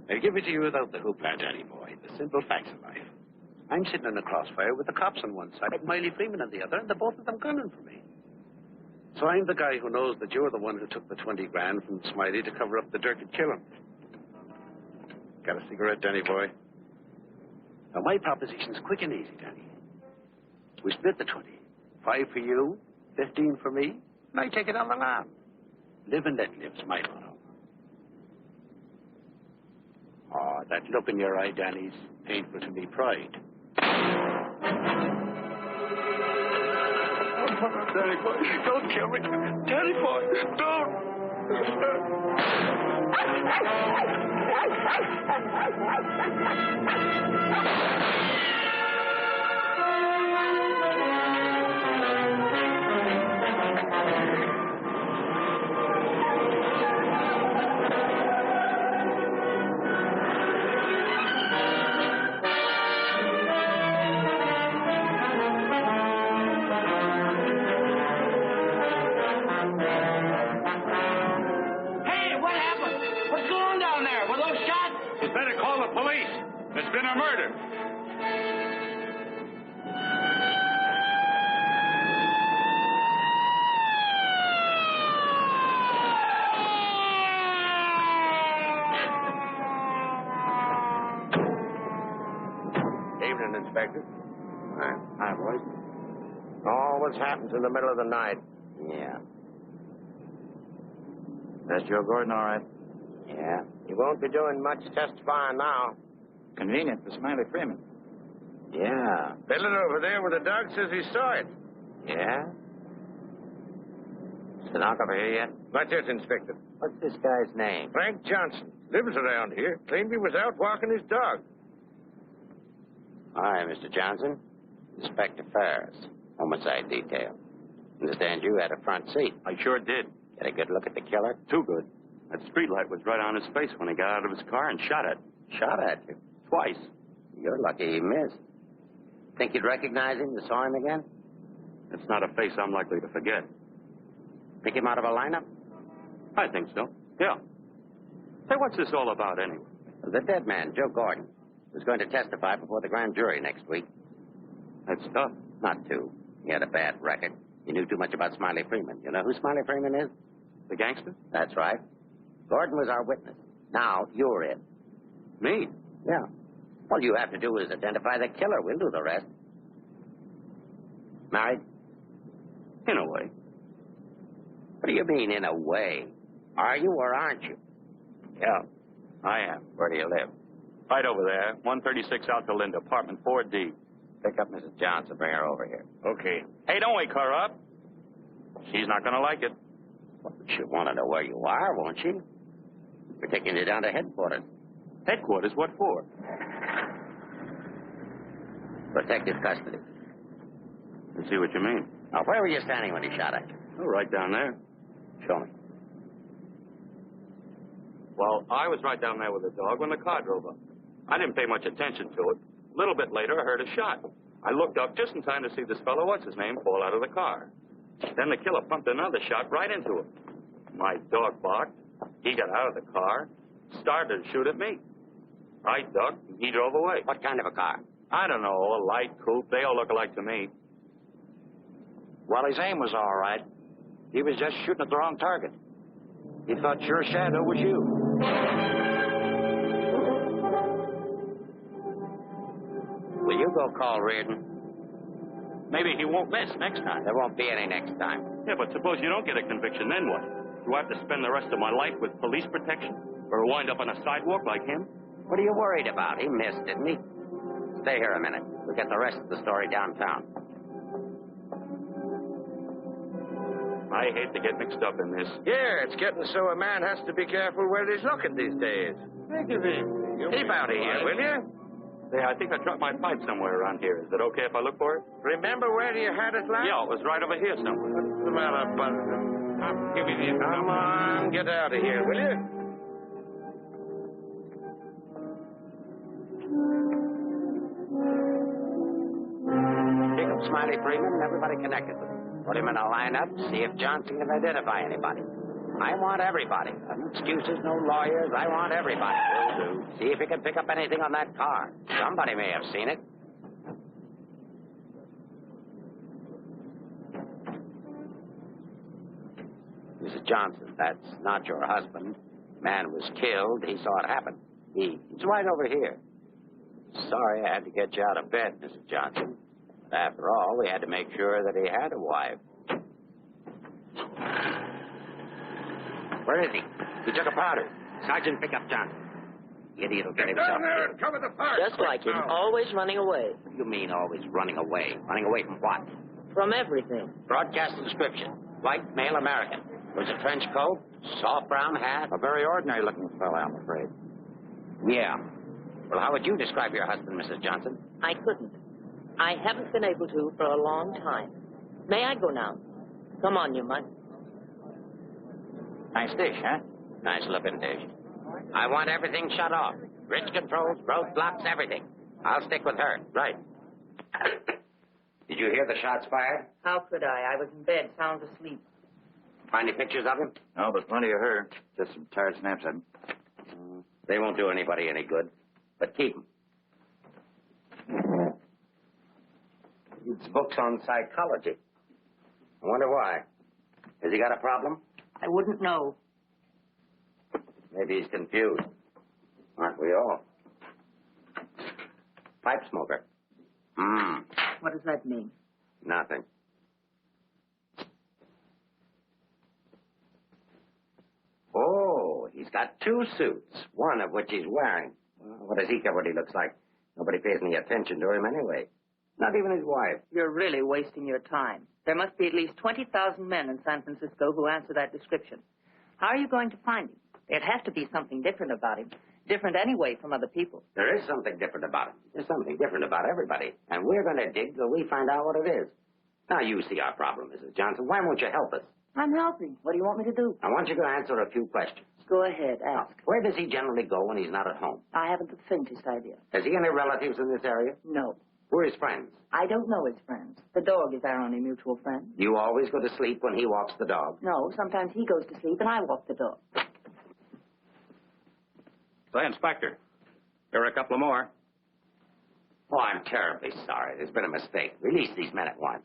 I'll give it to you without the hoopla, Danny boy. The simple facts of life. I'm sitting in the crossfire with the cops on one side, Miley Freeman on the other, and the both of them gunning for me. So I'm the guy who knows that you're the one who took the 20 grand from Smiley to cover up the dirt and kill him. Got a cigarette, Danny boy? Now, my proposition's quick and easy, Danny. We split the 20. 5 for you, 15 for me, and I take it on the lam. Live and let live's my motto. Oh, that look in your eye, Danny's painful to me pride. Danny boy, don't kill me. Danny boy, don't. There's been a murder. Evening, Inspector. Hi, boys. Always happens in the middle of the night. Yeah. That's Joe Gordon, all right? Yeah. He won't be doing much testifying now. Convenient for Smiley Freeman. Yeah. Fiddler over there with the dog says he saw it. Yeah? Is the knock over here yet? Not yet, Inspector. What's this guy's name? Frank Johnson. Lives around here. Claimed he was out walking his dog. Hi, Mr. Johnson. Inspector Ferris. Homicide detail. Understand you had a front seat. I sure did. Get a good look at the killer? Too good. That streetlight was right on his face when he got out of his car and shot it. Shot at you? Twice. You're lucky he missed. Think you'd recognize him? You saw him again? It's not a face I'm likely to forget. Pick him out of a lineup? I think so. Yeah. Say, what's this all about anyway? The dead man, Joe Gordon, was going to testify before the grand jury next week. That's tough. Not too. He had a bad record. He knew too much about Smiley Freeman. You know who Smiley Freeman is? The gangster? That's right. Gordon was our witness. Now, you're it. Me? Yeah. All you have to do is identify the killer. We'll do the rest. Married? In a way. What do you mean, in a way? Are you or aren't you? Yeah, I am. Where do you live? Right over there, 136 Alta Linda, apartment 4D. Pick up Mrs. Johnson. Bring her over here. Okay. Hey, don't wake her up. She's not going to like it. Well, she'll want to know where you are, won't she? We're taking you down to headquarters. Headquarters? What for? Protective custody. I see what you mean. Now, where were you standing when he shot at you? Oh, right down there. Show me. Well, I was right down there with the dog when the car drove up. I didn't pay much attention to it. A little bit later, I heard a shot. I looked up just in time to see this fellow, what's his name, fall out of the car. Then the killer pumped another shot right into him. My dog barked. He got out of the car, started to shoot at me. I ducked, and he drove away. What kind of a car? I don't know, a light coupe. They all look alike to me. Well, his aim was all right. He was just shooting at the wrong target. He thought your shadow was you. Will you go call Reardon? Maybe he won't miss next time. There won't be any next time. Yeah, but suppose you don't get a conviction, then what? Do I have to spend the rest of my life with police protection? Or wind up on a sidewalk like him? What are you worried about? He missed, didn't he? Stay here a minute. We'll get the rest of the story downtown. I hate to get mixed up in this. Yeah, it's getting so a man has to be careful where he's looking these days. Thank you, Keep out of here, will you? Say, I think I dropped my pipe somewhere around here. Is it okay if I look for it? Remember where you had it last? Yeah, it was right over here somewhere. What's the matter, Buster? I'm giving you... Come on, get out of here, will you? Pick up Smiley Freeman and everybody connected with him. Put him in a lineup, see if Johnson can identify anybody. I want everybody. No excuses, no lawyers. I want everybody. Will do. See if you can pick up anything on that car. Somebody may have seen it. Mrs. Johnson, that's not your husband. Man was killed. He saw it happen. He's right over here. Sorry I had to get you out of bed, Mrs. Johnson. But after all, we had to make sure that he had a wife. Where is he? He took a powder. Sergeant, pick up Johnson. The idiot will get himself Down there killed. and cover the park. Just like him, always running away. What do you mean always running away? Running away from what? From everything. Broadcast description. White, male American. Was a trench coat, soft brown hat. A very ordinary-looking fellow, I'm afraid. Yeah. Well, how would you describe your husband, Mrs. Johnson? I couldn't. I haven't been able to for a long time. May I go now? Come on, you might. Nice dish, huh? Nice looking dish. I want everything shut off. Bridge controls, roadblocks, everything. I'll stick with her. Right. Did you hear the shots fired? How could I? I was in bed, sound asleep. Find any pictures of him? No, but plenty of her. Just some tired snaps of him. They won't do anybody any good. But keep them. It's books on psychology. I wonder why. Has he got a problem? I wouldn't know. Maybe he's confused. Aren't we all? Pipe smoker. What does that mean? Nothing. Oh, he's got two suits, one of which he's wearing. Well, what does he care what he looks like? Nobody pays any attention to him anyway. Not even his wife. You're really wasting your time. There must be at least 20,000 men in San Francisco who answer that description. How are you going to find him? There'd have to be something different about him. Different anyway from other people. There is something different about him. There's something different about everybody. And we're going to dig till we find out what it is. Now, you see our problem, Mrs. Johnson. Why won't you help us? I'm helping. What do you want me to do? I want you to answer a few questions. Go ahead, ask. Where does he generally go when he's not at home? I haven't the faintest idea. Has he any relatives in this area? No. Who are his friends? I don't know his friends. The dog is our only mutual friend. You always go to sleep when he walks the dog? No, sometimes he goes to sleep and I walk the dog. Say, Inspector, here are a couple of more. Oh, I'm terribly sorry. There's been a mistake. Release these men at once.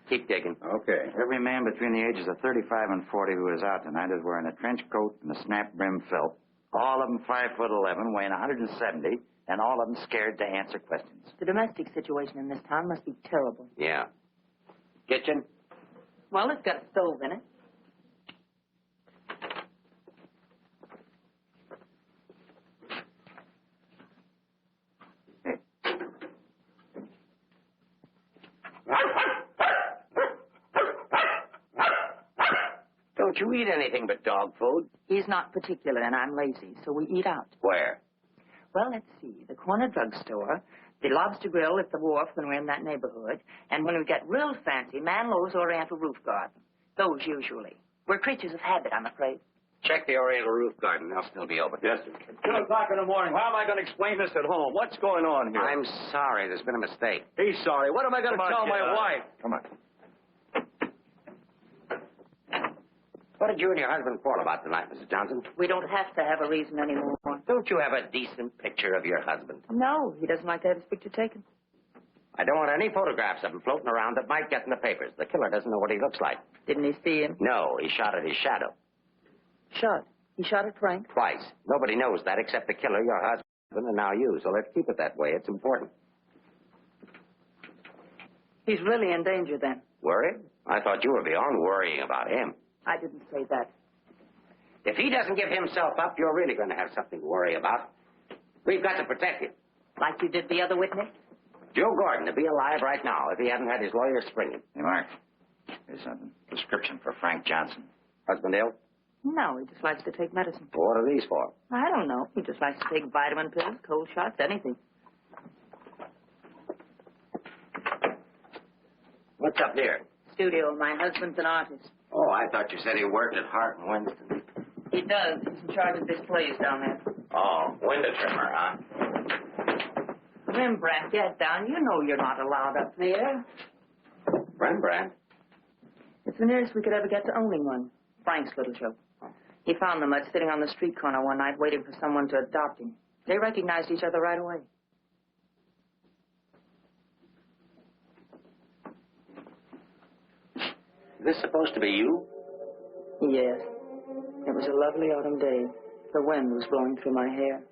Keep digging. Okay. Every man between the ages of 35 and 40 who is out tonight is wearing a trench coat and a snap-brim felt. All of them 5'11", weighing 170, and all of them scared to answer questions. The domestic situation in this town must be terrible. Yeah. Kitchen? Well, it's got a stove in it. Don't you eat anything but dog food? He's not particular, and I'm lazy, so we eat out. Where? Well, let's see. The corner drugstore, the Lobster Grill at the wharf when we're in that neighborhood, and when we get real fancy, Manlow's Oriental Roof Garden. Those usually. We're creatures of habit, I'm afraid. Check the Oriental Roof Garden. They'll still be open. Yes, sir. 2 o'clock in the morning. How am I going to explain this at home? What's going on here? I'm sorry. There's been a mistake. He's sorry. What am I going to tell my wife? Come on. What did you and your husband quarrel about tonight, Mrs. Johnson? We don't have to have a reason anymore. Don't you have a decent picture of your husband? No, he doesn't like to have his picture taken. I don't want any photographs of him floating around that might get in the papers. The killer doesn't know what he looks like. Didn't he see him? No, he shot at his shadow. Shot. He shot at Frank? Twice. Nobody knows that except the killer, your husband, and now you. So let's keep it that way. It's important. He's really in danger then. Worried? I thought you were beyond worrying about him. I didn't say that. If he doesn't give himself up, you're really going to have something to worry about. We've got to protect him. Like you did the other witness? Joe Gordon would be alive right now if he hadn't had his lawyer spring him. Hey, Mark. Here's a prescription for Frank Johnson. Husband ill? No, he just likes to take medicine. Well, what are these for? I don't know. He just likes to take vitamin pills, cold shots, anything. What's up here? Studio. My husband's an artist. Oh, I thought you said he worked at Hart and Winston. He does. He's in charge of displays down there. Oh, window trimmer, huh? Rembrandt, get down. You know you're not allowed up there. Rembrandt? It's the nearest we could ever get to owning one. Frank's little joke. He found the Mutt sitting on the street corner one night waiting for someone to adopt him. They recognized each other right away. Is this supposed to be you? Yes. It was a lovely autumn day. The wind was blowing through my hair.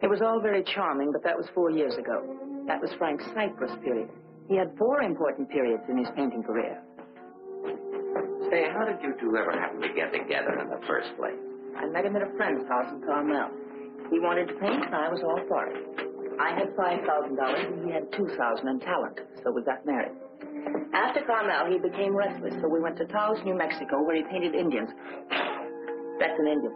It was all very charming, but that was 4 years ago. That was Frank's Cyprus period. He had 4 important periods in his painting career. Say, how did you two ever happen to get together in the first place? I met him at a friend's house in Carmel. He wanted to paint, and I was all for it. I had $5,000, and he had $2,000 in talent, so we got married. After Carmel, he became restless, so we went to Taos, New Mexico, where he painted Indians. That's an Indian.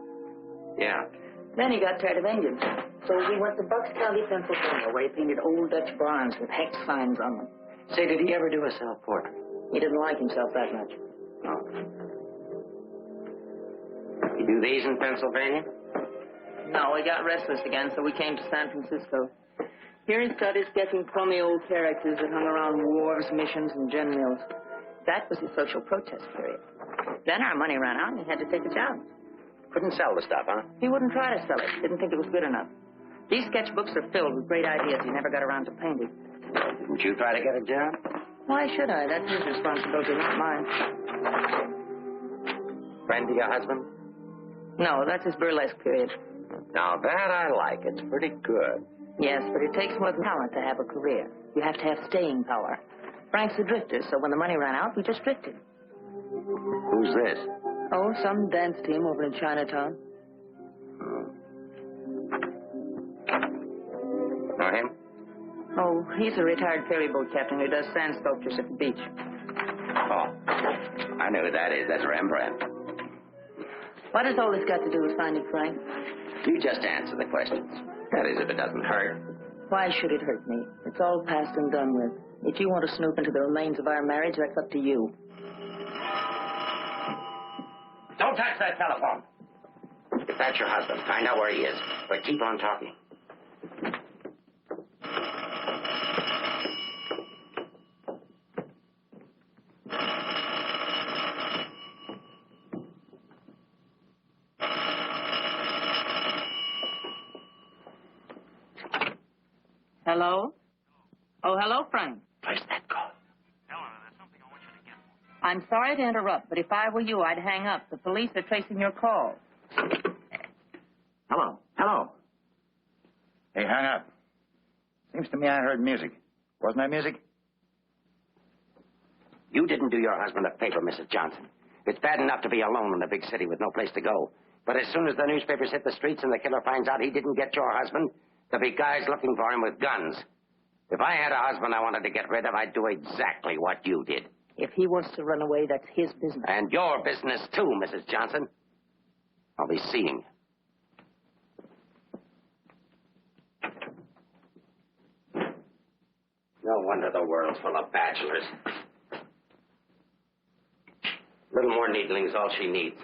Yeah. Then he got tired of Indians, so we went to Bucks County, Pennsylvania, where he painted old Dutch barns with hex signs on them. Say, did he ever do a self-portrait? He didn't like himself that much. Oh. You do these in Pennsylvania? No, he got restless again, so we came to San Francisco. Here he started sketching crummy old characters that hung around wharves, missions, and gin mills. That was his social protest period. Then our money ran out, and he had to take a job. Couldn't sell the stuff, huh? He wouldn't try to sell it. Didn't think it was good enough. These sketchbooks are filled with great ideas he never got around to painting. Didn't you try to get a job? Why should I? That's his responsibility, not mine. Friend to your husband? No, that's his burlesque period. Now that I like. It's pretty good. Yes, but it takes more than talent to have a career. You have to have staying power. Frank's a drifter, so when the money ran out, we just drifted. Who's this? Oh, some dance team over in Chinatown. Know him? Oh, he's a retired ferry boat captain who does sand sculptures at the beach. Oh, I know who that is. That's Rembrandt. What has all this got to do with finding Frank? You just answer the questions. That is, if it doesn't hurt. Why should it hurt me? It's all past and done with. If you want to snoop into the remains of our marriage, that's up to you. Don't touch that telephone. If that's your husband, find out where he is. But keep on talking. Hello? Oh, hello, Frank. Where's that call? I'm sorry to interrupt, but if I were you, I'd hang up. The police are tracing your call. Hello. Hello. Hey, hang up. Seems to me I heard music. Wasn't that music? You didn't do your husband a favor, Mrs. Johnson. It's bad enough to be alone in a big city with no place to go. But as soon as the newspapers hit the streets and the killer finds out he didn't get your husband, there'll be guys looking for him with guns. If I had a husband I wanted to get rid of, I'd do exactly what you did. If he wants to run away, that's his business. And your business, too, Mrs. Johnson. I'll be seeing you. No wonder the world's full of bachelors. A little more needling's all she needs.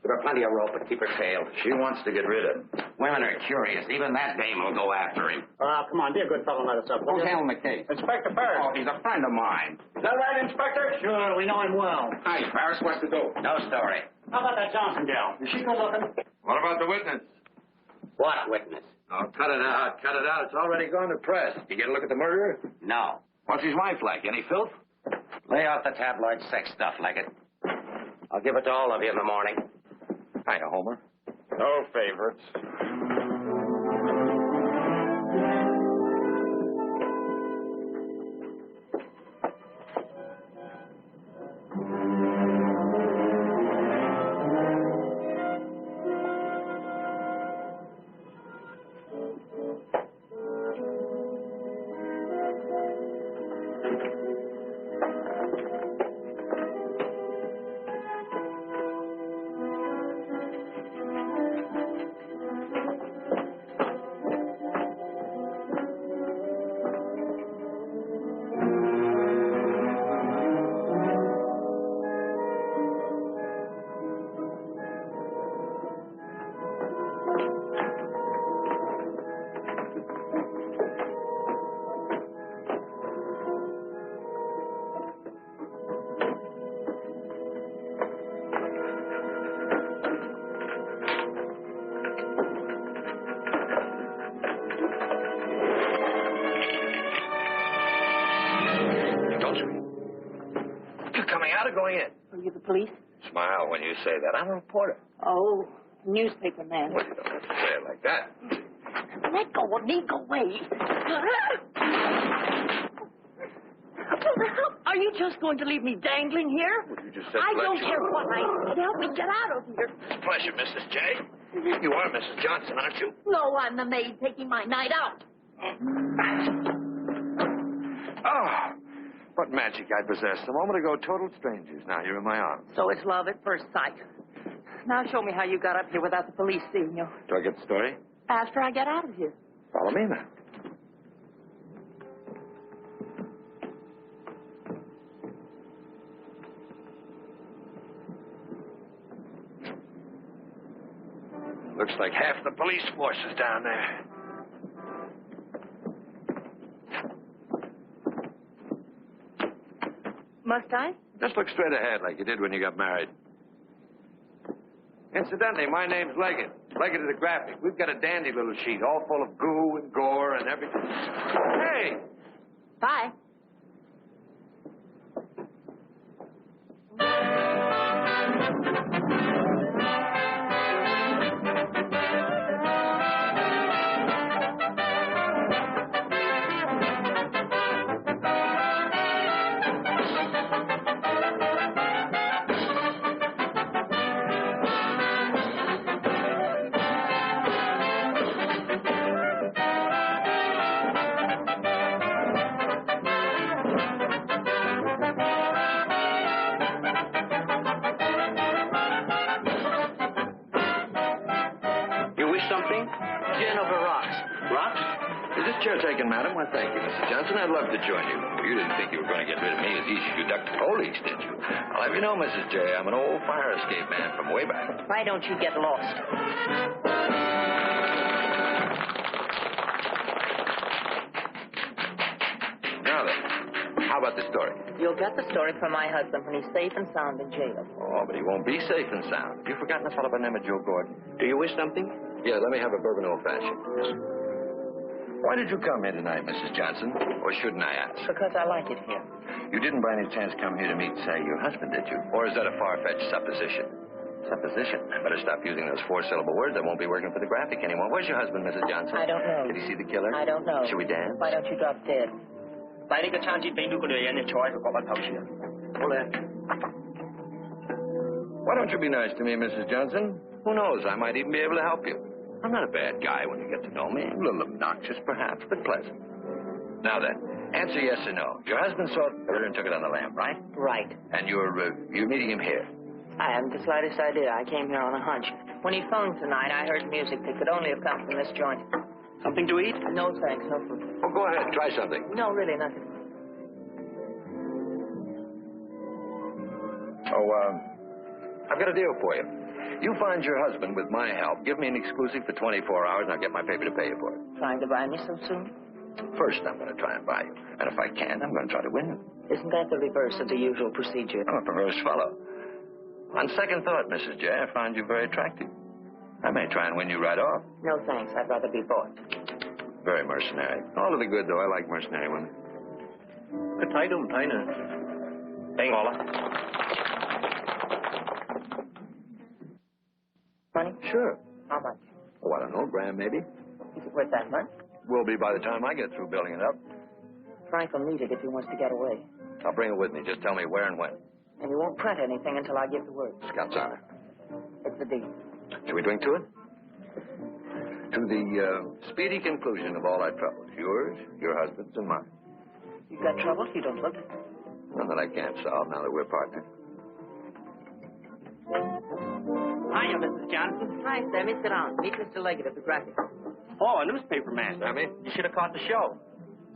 Give her plenty of rope and keep her tail. She wants to get rid of him. Women are curious. Even that dame will go after him. Come on, be a good fellow and let us up. Who's handling the case? Inspector Ferris. Oh, he's a friend of mine. Is that right, Inspector? Sure, we know him well. Hi, Ferris. What's the dope? No story. How about that Johnson gal? Is she good looking? What about the witness? What witness? Oh, cut it out. Cut it out. It's already gone to press. You get a look at the murderer? No. What's his wife like? Any filth? Lay out the tabloid sex stuff, Leggett. I'll give it to all of you in the morning. Hiya, Homer. No favorites. police? Smile when you say that. I'm a reporter. Oh, newspaper man. Well, you don't have to say it like that. Let go of me. Go away. Are you just going to leave me dangling here? Well, you just said I don't pleasure. care what I said. Help me get out of here. Pleasure, Mrs. J. You are Mrs. Johnson, aren't you? No, I'm the maid taking my night out. Oh, what magic I possessed. A moment ago, total strangers. Now you're in my arms. So it's love at first sight. Now show me how you got up here without the police seeing you. Do I get the story? After I get out of here. Follow me, then. Looks like half the police force is down there. Must I? Just look straight ahead like you did when you got married. Incidentally, my name's Leggett. Leggett of the Graphic. We've got a dandy little sheet all full of goo and gore and everything. Hey! Bye. Something? Gin over rocks. Rocks? Is this chair taken, madam? Why, thank you, Mrs. Johnson. I'd love to join you. You didn't think you were going to get rid of me as easy as you ducked the police, did you? I'll have you know, Mrs. J, I'm an old fire escape man from way back. Why don't you get lost? Now then, how about the story? You'll get the story from my husband when he's safe and sound in jail. Oh, but he won't be safe and sound. Have you forgotten a fellow by the name of Joe Gordon? Do you wish something? Yeah, let me have a bourbon old-fashioned. Why did you come here tonight, Mrs. Johnson? Or shouldn't I ask? Because I like it here. You didn't by any chance come here to meet, say, your husband, did you? Or is that a far-fetched supposition? Supposition? I better stop using those four-syllable words. I won't be working for the Graphic anymore. Where's your husband, Mrs. Johnson? I don't know. Did he see the killer? I don't know. Should we dance? Why don't you drop dead? 嚟呢個餐節俾到個女人，你坐喺個角落頭前。好咧。 Why don't you be nice to me, Mrs. Johnson? Who knows? I might even be able to help you. I'm not a bad guy when you get to know me. A little obnoxious, perhaps, but pleasant. Now then, answer yes or no. Your husband saw the murder and took it on the lam, right? Right. And you're meeting him here. I haven't the slightest idea. I came here on a hunch. When he phoned tonight, I heard music that could only have come from this joint. Something to eat? No, thanks. No food. Oh, go ahead. Try something. No, really, nothing. I've got a deal for you. You find your husband with my help. Give me an exclusive for 24 hours, and I'll get my paper to pay you for it. Trying to buy me so soon? First, I'm going to try and buy you. And if I can, I'm going to try to win you. Isn't that the reverse of the usual procedure? I'm a perverse fellow. On second thought, Mrs. J, I find you very attractive. I may try and win you right off. No, thanks. I'd rather be bought. Very mercenary. All to the good, though. I like mercenary women. 佢睇都唔睇呢？俾我啦。 Money? Sure. How much? Oh, I don't know, grand maybe. Is it worth that much? Will be by the time I get through building it up. Frank will need it if he wants to get away. I'll bring it with me. Just tell me where and when. And he won't print anything until I give the word. Scout's honor. It's the deal. Shall we drink to it? To the speedy conclusion of all our troubles. Yours, your husband's, and mine. You've got trouble? You don't look it. None that I can't solve now that we're partners. Hiya, Mrs. Johnson. Hi, Sammy. Sit down. Meet Mr. Leggett of the Graphic. Oh, a newspaper man. Sammy? You should have caught the show.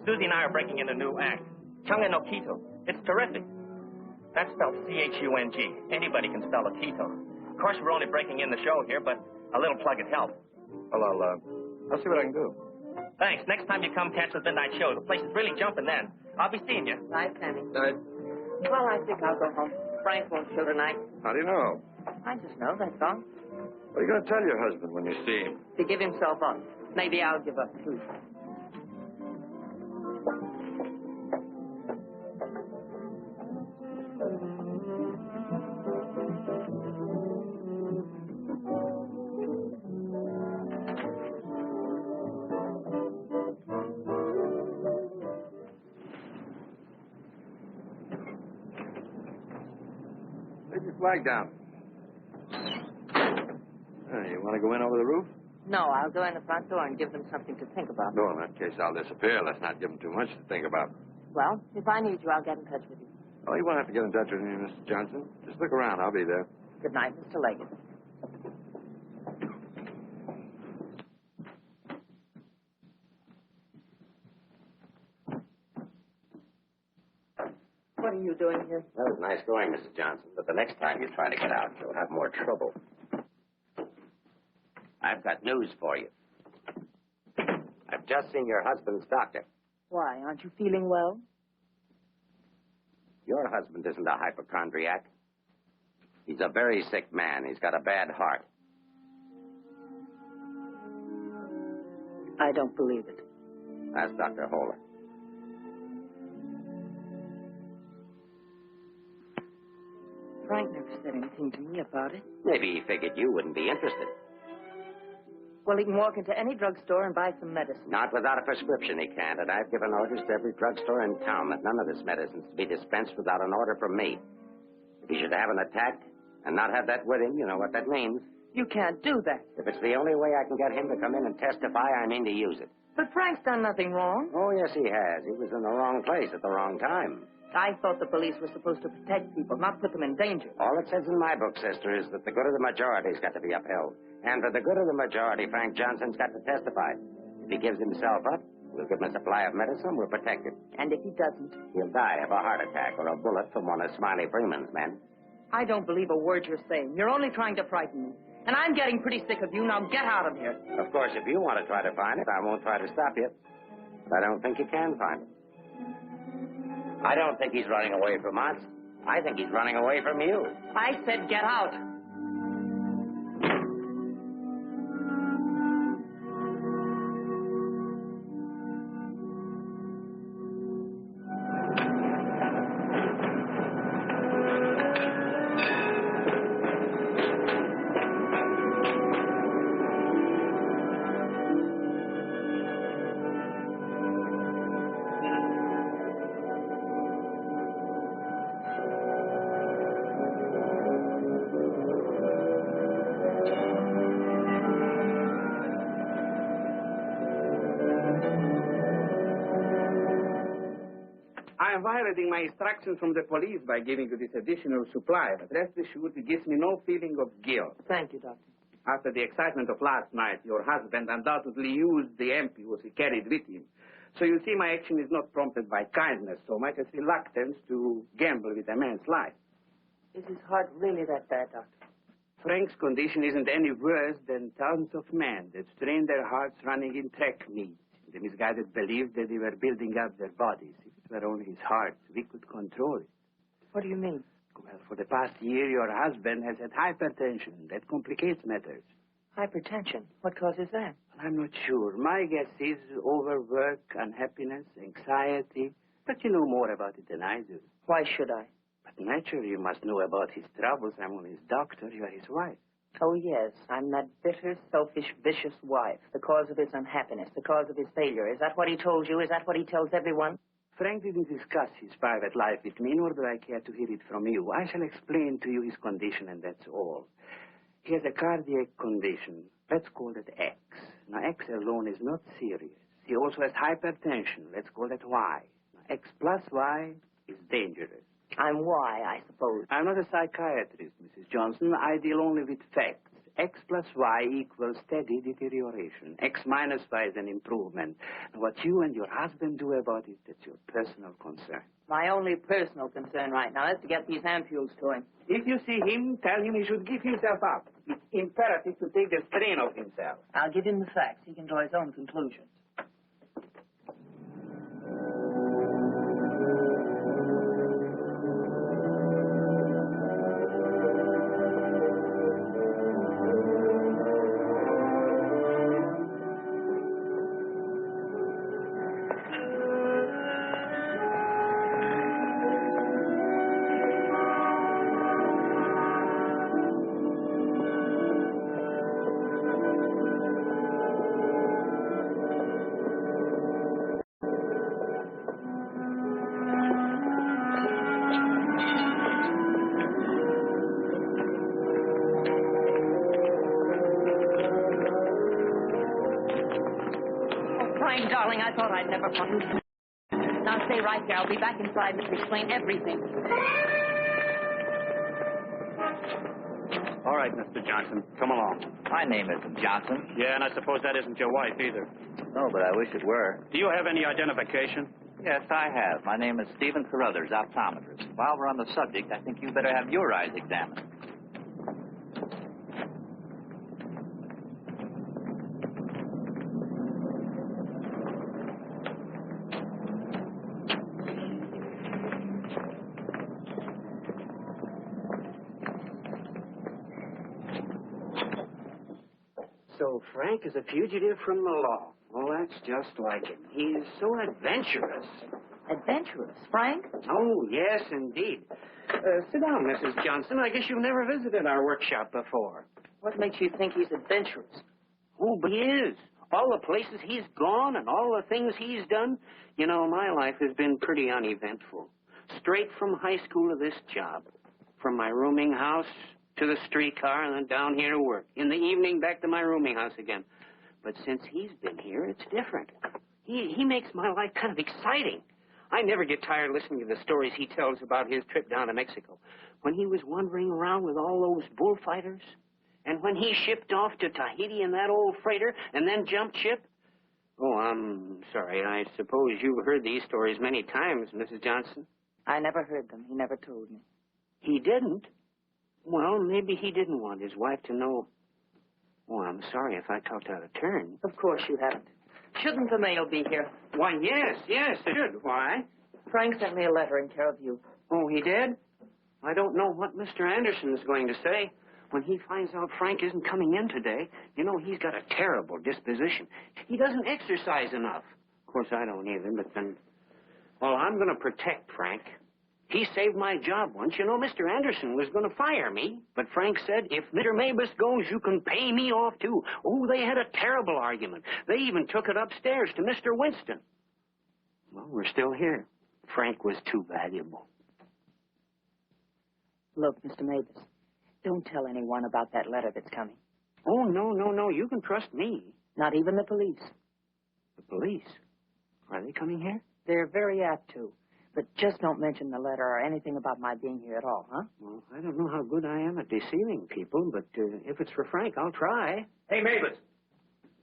Susie and I are breaking in a new act. Chunga no Quito. It's terrific. That's spelled C-H-U-N-G. Anybody can spell a Quito. Of course, we're only breaking in the show here, but a little plug would help. Well, I'll see what I can do. Thanks. Next time you come catch the midnight show, the place is really jumping then. I'll be seeing you. Bye, Sammy. Night. Well, I think I'll go home. Frank won't show tonight. How do you know? I just know, that's all. What are you going to tell your husband when you see him? To give himself up. Maybe I'll give up, too. Lay your flag down. You want to go in over the roof? No, I'll go in the front door and give them something to think about. No, in that case, I'll disappear. Let's not give them too much to think about. Well, if I need you, I'll get in touch with you. Oh, you won't have to get in touch with me, Mr. Johnson. Just look around. I'll be there. Good night, Mr. Leggett. What are you doing here? That was nice going, Mrs. Johnson, but the next time you try to get out, you'll have more trouble. I've got news for you. I've just seen your husband's doctor. Why, aren't you feeling well? Your husband isn't a hypochondriac. He's a very sick man. He's got a bad heart. I don't believe it. Ask Dr. Holler. Frank never said anything to me about it. Maybe he figured you wouldn't be interested. Well, he can walk into any drugstore and buy some medicine. Not without a prescription, he can't. And I've given orders to every drugstore in town that none of this medicine's to be dispensed without an order from me. If he should have an attack and not have that with him, you know what that means. You can't do that. If it's the only way I can get him to come in and testify, I mean to use it. But Frank's done nothing wrong. Oh, yes, he has. He was in the wrong place at the wrong time. I thought the police were supposed to protect people, not put them in danger. All it says in my book, sister, is that the good of the majority's got to be upheld. And for the good of the majority, Frank Johnson's got to testify. If he gives himself up, we'll give him a supply of medicine, we'll protect him. And if he doesn't? He'll die of a heart attack or a bullet from one of Smiley Freeman's men. I don't believe a word you're saying. You're only trying to frighten me. And I'm getting pretty sick of you. Now get out of here. Of course, if you want to try to find it, I won't try to stop you. But I don't think you can find it. I don't think he's running away from us. I think he's running away from you. I said get out. I am violating my instructions from the police by giving you this additional supply, but rest assured it gives me no feeling of guilt. Thank you, Doctor. After the excitement of last night, your husband undoubtedly used the ampoules he carried with him. So you see my action is not prompted by kindness so much as reluctance to gamble with a man's life. Is his heart really that bad, Doctor? Frank's condition isn't any worse than thousands of men that strain their hearts running in track meets. The misguided believed that they were building up their bodies. If it were only his heart, we could control it. What do you mean? Well, for the past year, your husband has had hypertension. That complicates matters. Hypertension. What causes that? I'm not sure. My guess is overwork, unhappiness, anxiety. But you know more about it than I do. Why should I? But naturally, you must know about his troubles. I'm only his doctor. You are his wife. Oh, yes. I'm that bitter, selfish, vicious wife. The cause of his unhappiness. The cause of his failure. Is that what he told you? Is that what he tells everyone? Frank didn't discuss his private life with me, nor do I care to hear it from you. I shall explain to you his condition, and that's all. He has a cardiac condition. Let's call it X. Now, X alone is not serious. He also has hypertension. Let's call that Y. Now, X plus Y is dangerous. I'm Y, I suppose. I'm not a psychiatrist, Mrs. Johnson. I deal only with facts. X plus Y equals steady deterioration. X minus Y is an improvement. And what you and your husband do about it, that's your personal concern. My only personal concern right now is to get these ampules to him. If you see him, tell him he should give himself up. It's imperative to take the strain of himself. I'll give him the facts. He can draw his own conclusions. Frank, darling, I thought I'd never find you. Now stay right there. I'll be back inside to explain everything. All right, Mr. Johnson, come along. My name isn't Johnson. Yeah, and I suppose that isn't your wife either. No, but I wish it were. Do you have any identification? Yes, I have. My name is Stephen Carruthers, optometrist. While we're on the subject, I think you better have your eyes examined. So Frank is a fugitive from the law. Well, that's just like him. He's so adventurous. Adventurous, Frank? Oh, yes, indeed. Sit down, Mrs. Johnson. I guess you've never visited our workshop before. What makes you think he's adventurous? Oh, but he is. All the places he's gone and all the things he's done. You know, my life has been pretty uneventful. Straight from high school to this job. From my rooming house to the streetcar and then down here to work. In the evening, back to my rooming house again. But since he's been here, it's different. He makes my life kind of exciting. I never get tired listening to the stories he tells about his trip down to Mexico. When he was wandering around with all those bullfighters, and when he shipped off to Tahiti in that old freighter and then jumped ship. Oh, I'm sorry. I suppose you've heard these stories many times, Mrs. Johnson. I never heard them. He never told me. He didn't? Well, maybe he didn't want his wife to know. Oh, I'm sorry if I talked out of turn. Of course you haven't. Shouldn't the mail be here? Why, yes, it should. Why? Frank sent me a letter in care of you. Oh, he did? I don't know what Mr. Anderson is going to say. When he finds out Frank isn't coming in today, you know, he's got a terrible disposition. He doesn't exercise enough. Of course, I don't either, but then... Well, I'm going to protect Frank. He saved my job once. You know, Mr. Anderson was going to fire me. But Frank said, if Mr. Mabus goes, you can pay me off, too. Oh, they had a terrible argument. They even took it upstairs to Mr. Winston. Well, we're still here. Frank was too valuable. Look, Mr. Mabus, don't tell anyone about that letter that's coming. Oh, no. You can trust me. Not even the police. The police? Are they coming here? They're very apt to. But just don't mention the letter or anything about my being here at all, huh? Well, I don't know how good I am at deceiving people, but if it's for Frank, I'll try. Hey, Mavis,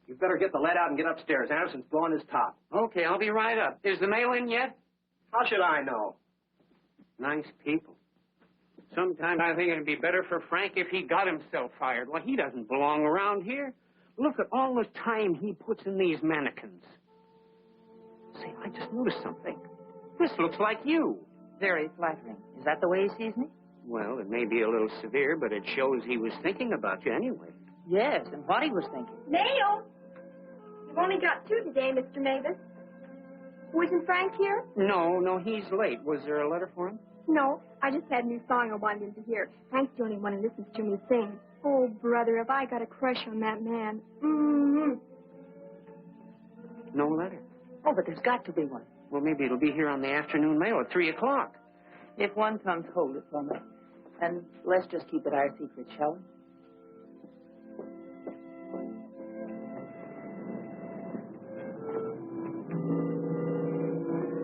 you better get the lead out and get upstairs. Anderson's blowing his top. Okay, I'll be right up. Is the mail in yet? How should I know? Nice people. Sometimes I think it'd be better for Frank if he got himself fired. Well, he doesn't belong around here. Look at all the time he puts in these mannequins. Say, I just noticed something. This looks like you. Very flattering. Is that the way he sees me? Well, it may be a little severe, but it shows he was thinking about you anyway. Yes, and what he was thinking. Mail? You've only got 2 today, Mr. Mavis. Wasn't Frank here? No, he's late. Was there a letter for him? No, I just had a new song I wanted him to hear. Frank's the only one who listens to me sing. Oh, brother, have I got a crush on that man. Mm-hmm. No letter. Oh, but there's got to be one. Well, maybe it'll be here on the afternoon mail at 3 o'clock. If one comes, hold it for me. And let's just keep it our secret, shall we?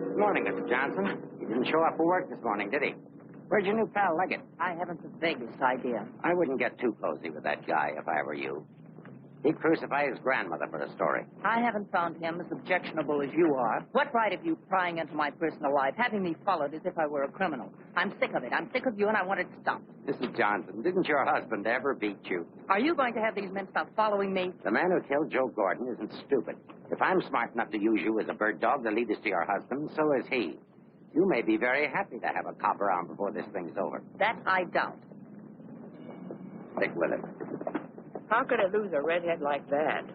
Good morning, Mr. Johnson. He didn't show up for work this morning, did he? Where'd your new pal Leggett? I haven't the vaguest idea. I wouldn't get too cozy with that guy if I were you. He'd crucify his grandmother for a story. I haven't found him as objectionable as you are. What right have you prying into my personal life, having me followed as if I were a criminal? I'm sick of it. I'm sick of you, and I want it to stop. Mrs. Johnson, didn't your husband ever beat you? Are you going to have these men stop following me? The man who killed Joe Gordon isn't stupid. If I'm smart enough to use you as a bird dog to lead us to your husband, so is he. You may be very happy to have a cop around before this thing's over. That I doubt. Stick with it. How could I lose a redhead like that?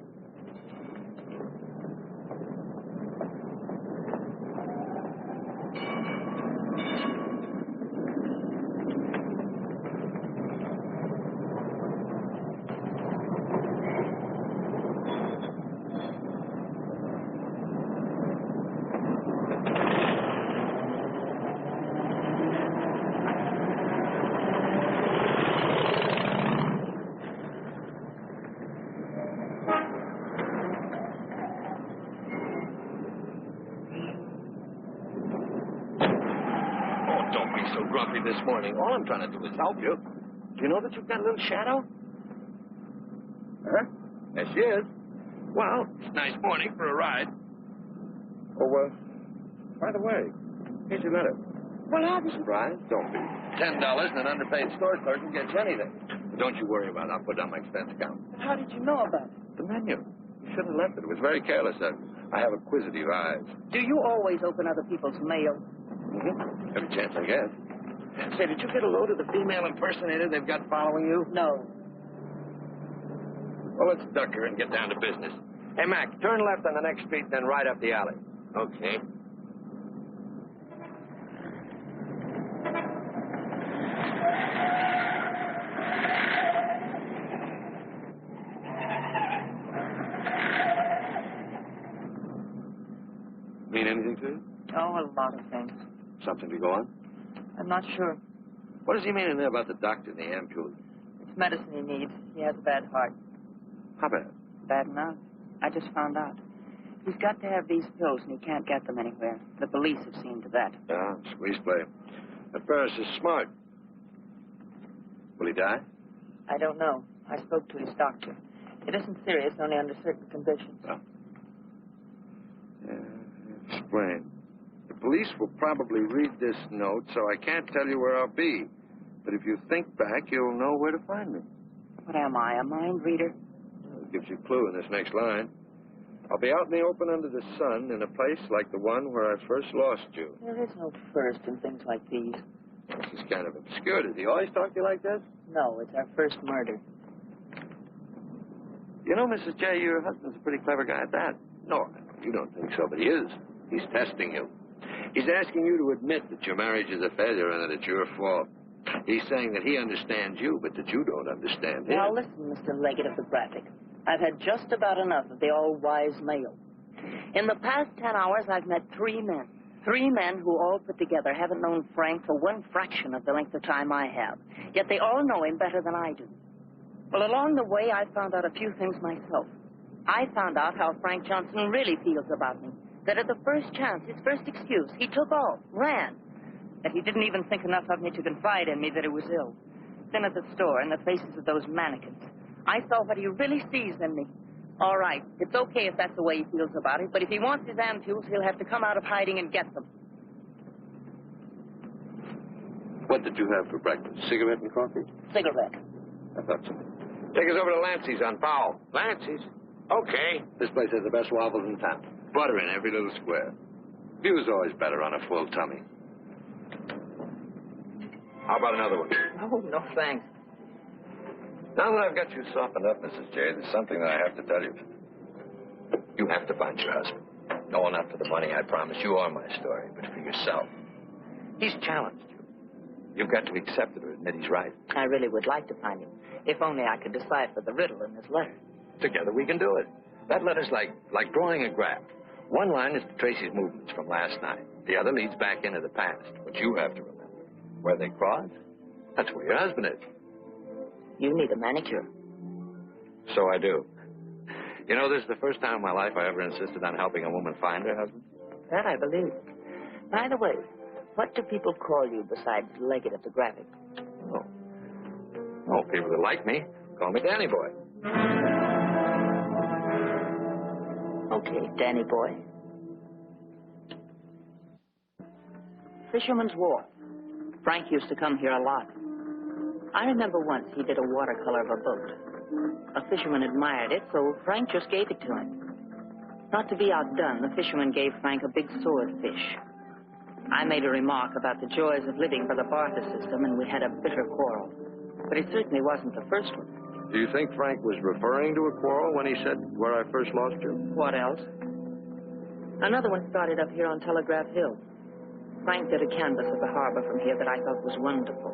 me this morning. All I'm trying to do is help you. Do you know that you've got a little shadow? Huh? There she is. Well, it's a nice morning for a ride. Oh, by the way, here's your letter. Well, I'll be surprised. Don't be. $10 and an underpaid store clerk can get you anything. But don't you worry about it. I'll put it on my expense account. How did you know about it? The menu. You shouldn't have left it. It was very careless. I have acquisitive eyes. Do you always open other people's mail? Mm-hmm. Every chance I get. Say, did you get a load of the female impersonator they've got following you? No. Well, let's duck her and get down to business. Hey, Mac, turn left on the next street, then right up the alley. Okay. Mean anything to you? Oh, a lot of things. Something to go on? I'm not sure. What does he mean in there about the doctor and the ampule? It's medicine he needs. He has a bad heart. How bad? Bad enough. I just found out. He's got to have these pills, and he can't get them anywhere. The police have seen to that. Yeah, squeeze play. That Ferris is smart. Will he die? I don't know. I spoke to his doctor. It isn't serious, only under certain conditions. Oh. Yeah, explain. The police will probably read this note, so I can't tell you where I'll be. But if you think back, you'll know where to find me. What am I, a mind reader? It gives you a clue in this next line. I'll be out in the open under the sun in a place like the one where I first lost you. There is no first in things like these. This is kind of obscure. Does he always talk to you like this? No, it's our first murder. You know, Mrs. J., your husband's a pretty clever guy at that. No, you don't think so, but he is. He's testing you. He's asking you to admit that your marriage is a failure and that it's your fault. He's saying that he understands you, but that you don't understand him. Now, listen, Mr. Leggett of the Graphic. I've had just about enough of the all-wise male. In the past 10 hours, I've met 3 men. 3 men who all put together haven't known Frank for one fraction of the length of time I have. Yet they all know him better than I do. Well, along the way, I found out a few things myself. I found out how Frank Johnson really feels about me. That at the first chance, his first excuse, he took off, ran. That he didn't even think enough of me to confide in me that he was ill. Then at the store, in the faces of those mannequins, I saw what he really sees in me. All right, it's okay if that's the way he feels about it, but if he wants his ampules, he'll have to come out of hiding and get them. What did you have for breakfast? Cigarette and coffee? Cigarette. I thought so. Take us over to Lancey's on Powell. Lancey's? Okay. This place has the best waffles in town. Butter in every little square. View's always better on a full tummy. How about another one? Oh, no, thanks. Now that I've got you softened up, Mrs. J., there's something that I have to tell you. You have to find your husband. No, not for the money, I promise you, or my story, but for yourself. He's challenged you. You've got to accept it or admit he's right. I really would like to find him, if only I could decipher the riddle in his letter. Together we can do it. That letter's like drawing a graph. One line is to trace his movements from last night. The other leads back into the past. But you have to remember, where they cross, that's where your husband is. You need a manicure. So I do. You know, this is the first time in my life I ever insisted on helping a woman find her husband. That I believe. By the way, what do people call you besides Leggett of the Graphic? Oh, people that like me call me Danny Boy. Okay, Danny Boy. Fisherman's Wharf. Frank used to come here a lot. I remember once he did a watercolor of a boat. A fisherman admired it, so Frank just gave it to him. Not to be outdone, the fisherman gave Frank a big swordfish. I made a remark about the joys of living by the barter system, and we had a bitter quarrel. But it certainly wasn't the first one. Do you think Frank was referring to a quarrel when he said, where I first lost you? What else? Another one started up here on Telegraph Hill. Frank did a canvas of the harbor from here that I thought was wonderful.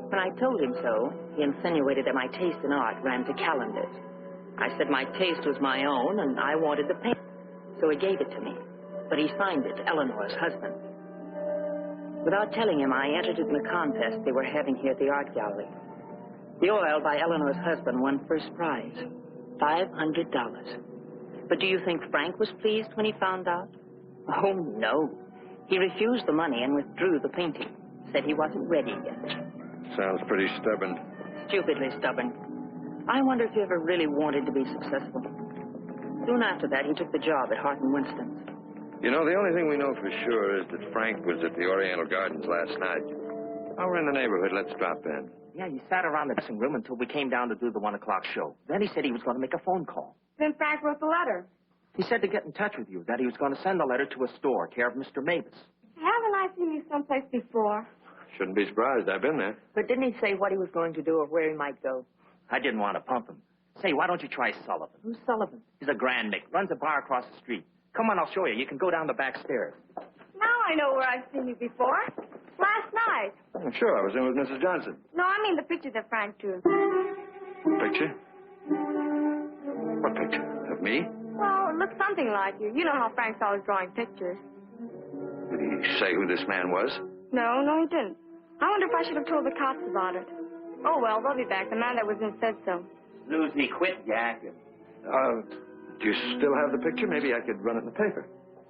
When I told him so, he insinuated that my taste in art ran to calendars. I said my taste was my own, and I wanted the paint. So he gave it to me. But he signed it, Eleanor's husband. Without telling him, I entered it in a contest they were having here at the art gallery. The oil by Eleanor's husband won first prize, $500. But do you think Frank was pleased when he found out? Oh, no. He refused the money and withdrew the painting, said he wasn't ready yet. Sounds pretty stubborn. Stupidly stubborn. I wonder if he ever really wanted to be successful. Soon after that, he took the job at Hart and Winston's. You know, the only thing we know for sure is that Frank was at the Oriental Gardens last night. While we're in the neighborhood, let's drop in. Yeah, he sat around the dressing room until we came down to do the 1 o'clock show. Then he said he was going to make a phone call. Then Frank wrote the letter. He said to get in touch with you, that he was going to send the letter to a store, care of Mr. Mavis. Haven't I seen you someplace before? Shouldn't be surprised. I've been there. But didn't he say what he was going to do or where he might go? I didn't want to pump him. Say, why don't you try Sullivan? Who's Sullivan? He's a grand Mick, runs a bar across the street. Come on, I'll show you. You can go down the back stairs. Now I know where I've seen you before. Last night. Oh, sure, I was in with Mrs. Johnson. No, I mean the picture that Frank drew. Picture? What picture? Of me? Well, it looks something like you. You know how Frank's always drawing pictures. Did he say who this man was? No, he didn't. I wonder if I should have told the cops about it. Oh, well, they'll be back. The man that was in said so. Susie, quit yakking. Do you still have the picture? Maybe I could run it in the paper.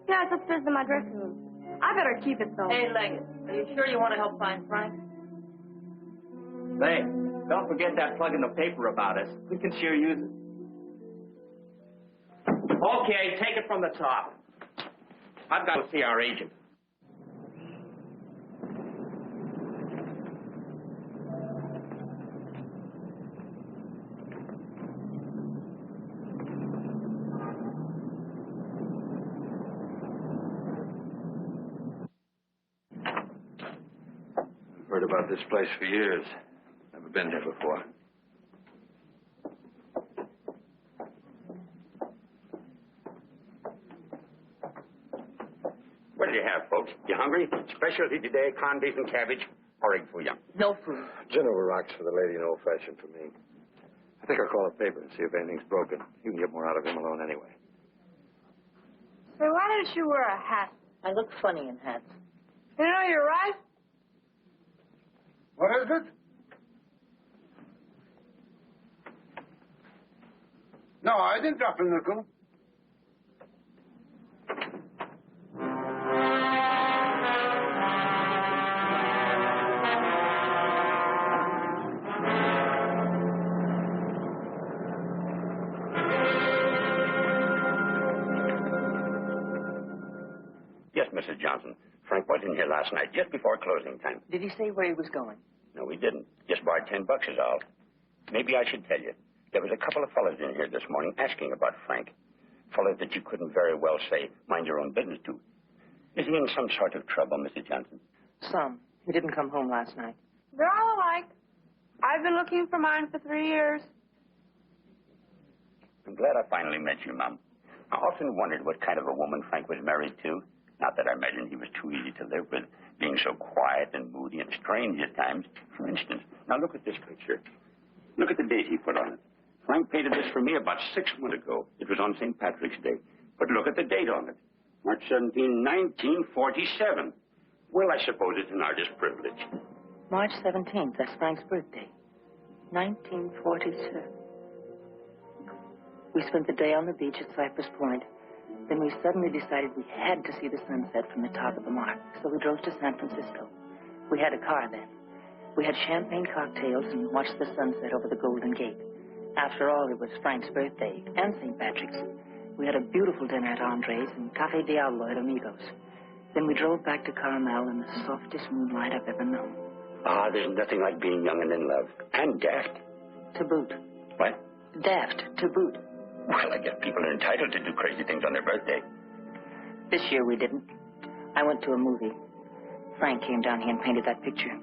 Yeah, it's upstairs in my dressing room. I better keep it, though. Hey, Leggett, are you sure you want to help find Frank? Say, don't forget that plug in the paper about us. We can sure use it. Okay, take it from the top. I've got to see our agent. I've heard about this place for years. Never been here before. What do you have, folks? You hungry? Specialty today, corned beef and cabbage, or egg foo young. No food. Gin over rocks for the lady and old-fashioned for me. I think I'll call the paper and see if anything's broken. You can get more out of him alone anyway. So why don't you wear a hat? I look funny in hats. You know, you're right. What is it? No, I didn't drop a nickel. Yes, Mrs. Johnson. Frank was in here last night, just before closing time. Did he say where he was going? No, he didn't. Just borrowed $10 is all. Maybe I should tell you. There was a couple of fellas in here this morning asking about Frank. Fellas that you couldn't very well say, mind your own business to. Is he in some sort of trouble, Mrs. Johnson? Some. He didn't come home last night. They're all alike. I've been looking for mine for 3 years. I'm glad I finally met you, Mom. I often wondered what kind of a woman Frank was married to. Not that I imagined he was too easy to live with, being so quiet and moody and strange at times. For instance, now look at this picture. Look at the date he put on it. Frank painted this for me about 6 months ago. It was on St. Patrick's Day. But look at the date on it. March 17, 1947. Well, I suppose it's an artist's privilege. March 17th, that's Frank's birthday. 1947. We spent the day on the beach at Cypress Point. Then we suddenly decided we had to see the sunset from the top of the mark. So we drove to San Francisco. We had a car then. We had champagne cocktails and watched the sunset over the Golden Gate. After all, it was Frank's birthday and St. Patrick's. We had a beautiful dinner at Andre's and Cafe Diablo at Amigos. Then we drove back to Carmel in the softest moonlight I've ever known. Ah, there's nothing like being young and in love. And daft. To boot. What? Daft, to boot. Well, I guess people are entitled to do crazy things on their birthday. This year we didn't. I went to a movie. Frank came down here and painted that picture.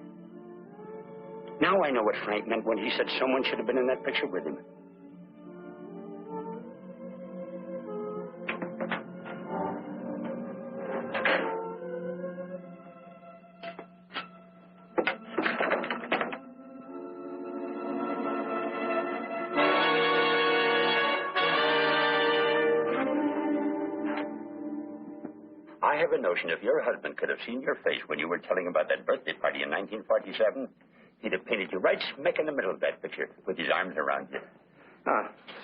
Now I know what Frank meant when he said someone should have been in that picture with him. I have a notion if your husband could have seen your face when you were telling about that birthday party in 1947, he'd have painted you right smack in the middle of that picture with his arms around you.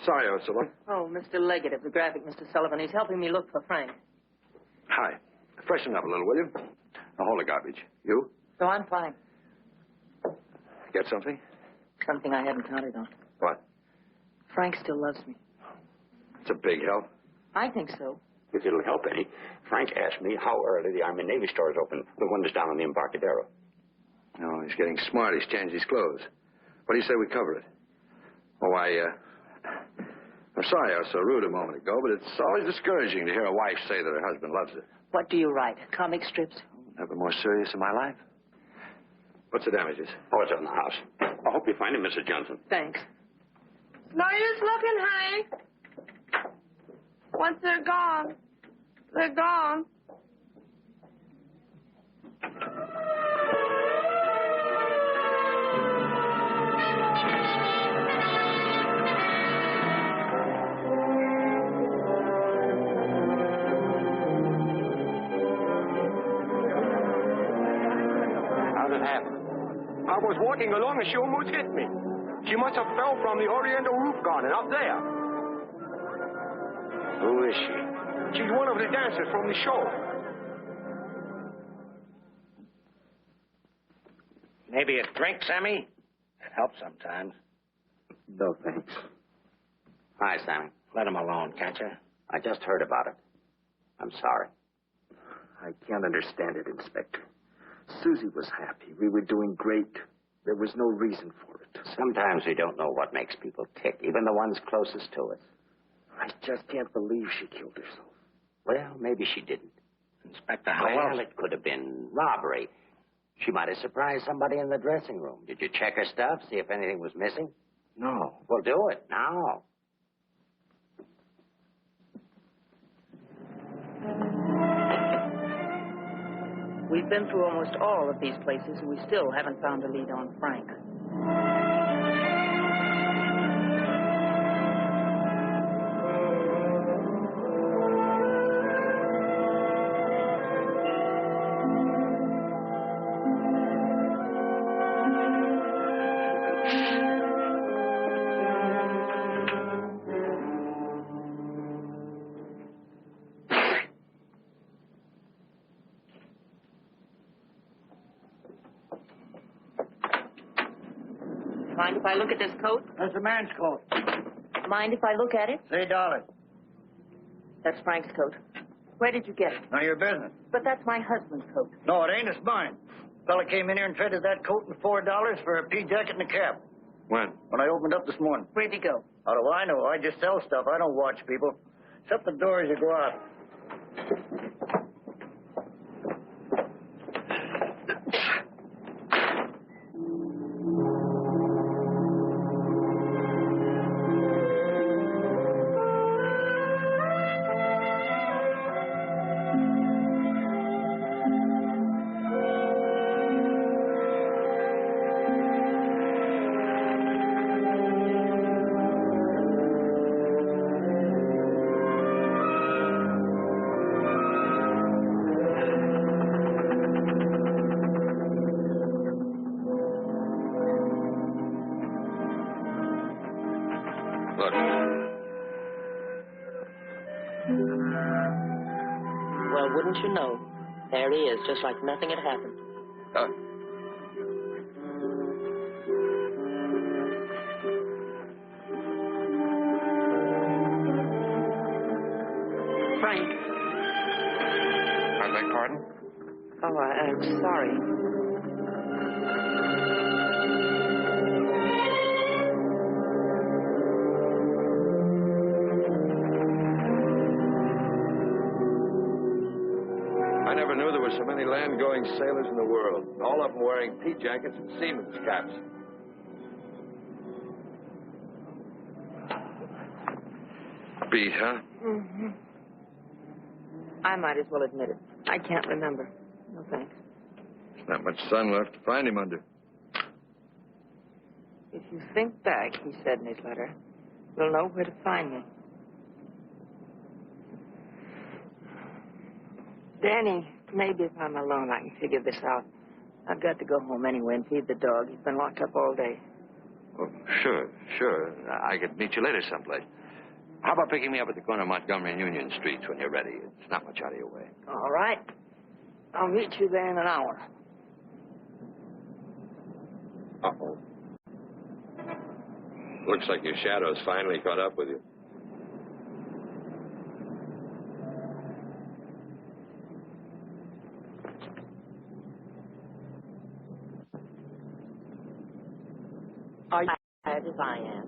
Sorry, Ursula. Oh, Mr. Leggett of the graphic, Mr. Sullivan. He's helping me look for Frank. Hi. Freshen up a little, will you? Now, hold the garbage. You? So I'm fine. Get something? Something I hadn't counted on. What? Frank still loves me. It's a big help. I think so. If it'll help any, Frank asked me how early the Army and Navy store is open. The one that's down on the Embarcadero. No, he's getting smart. He's changed his clothes. What do you say we cover it? Oh, I'm sorry I was so rude a moment ago, but it's always discouraging to hear a wife say that her husband loves her. What do you write? Comic strips? Never more serious in my life. What's the damages? Oh, it's on the house. I hope you find him, Mrs. Johnson. Thanks. No use looking, honey. Once they're gone, they're gone. How'd it happen? I was walking along and she almost hit me. She must have fell from the Oriental roof garden up there. Who is she? She's one of the dancers from the show. Maybe a drink, Sammy? It helps sometimes. No, thanks. Hi, Sammy. Let him alone, can't you? I just heard about it. I'm sorry. I can't understand it, Inspector. Susie was happy. We were doing great. There was no reason for it. Sometimes we don't know what makes people tick, even the ones closest to us. I just can't believe she killed herself. Well, maybe she didn't. Inspector, how else? It could have been robbery. She might have surprised somebody in the dressing room. Did you check her stuff, see if anything was missing? No. Well, do it now. We've been through almost all of these places, and we still haven't found a lead on Frank. Mind if I look at this coat? That's a man's coat. Mind if I look at it? $3. That's Frank's coat. Where did you get it? None of your business. But that's my husband's coat. No, it ain't. It's mine. Fella came in here and traded that coat and $4 for a pea jacket and a cap. When? When I opened up this morning. Where'd he go? How do I know? I just sell stuff. I don't watch people. Shut the door as you go out. Look. Well, wouldn't you know? There he is, just like nothing had happened. Frank. I beg pardon? Oh, I'm sorry. I never knew there were so many land-going sailors in the world. All of them wearing pea jackets and seamen's caps. Beat, huh? Mm-hmm. I might as well admit it. I can't remember. No thanks. There's not much sun left to find him under. If you think back, he said in his letter, you'll know where to find me. Danny, maybe if I'm alone, I can figure this out. I've got to go home anyway and feed the dog. He's been locked up all day. Oh, sure. I could meet you later someplace. How about picking me up at the corner of Montgomery and Union Streets when you're ready? It's not much out of your way. All right. I'll meet you there in an hour. Uh-oh. Looks like your shadow's finally caught up with you. Are you as I am?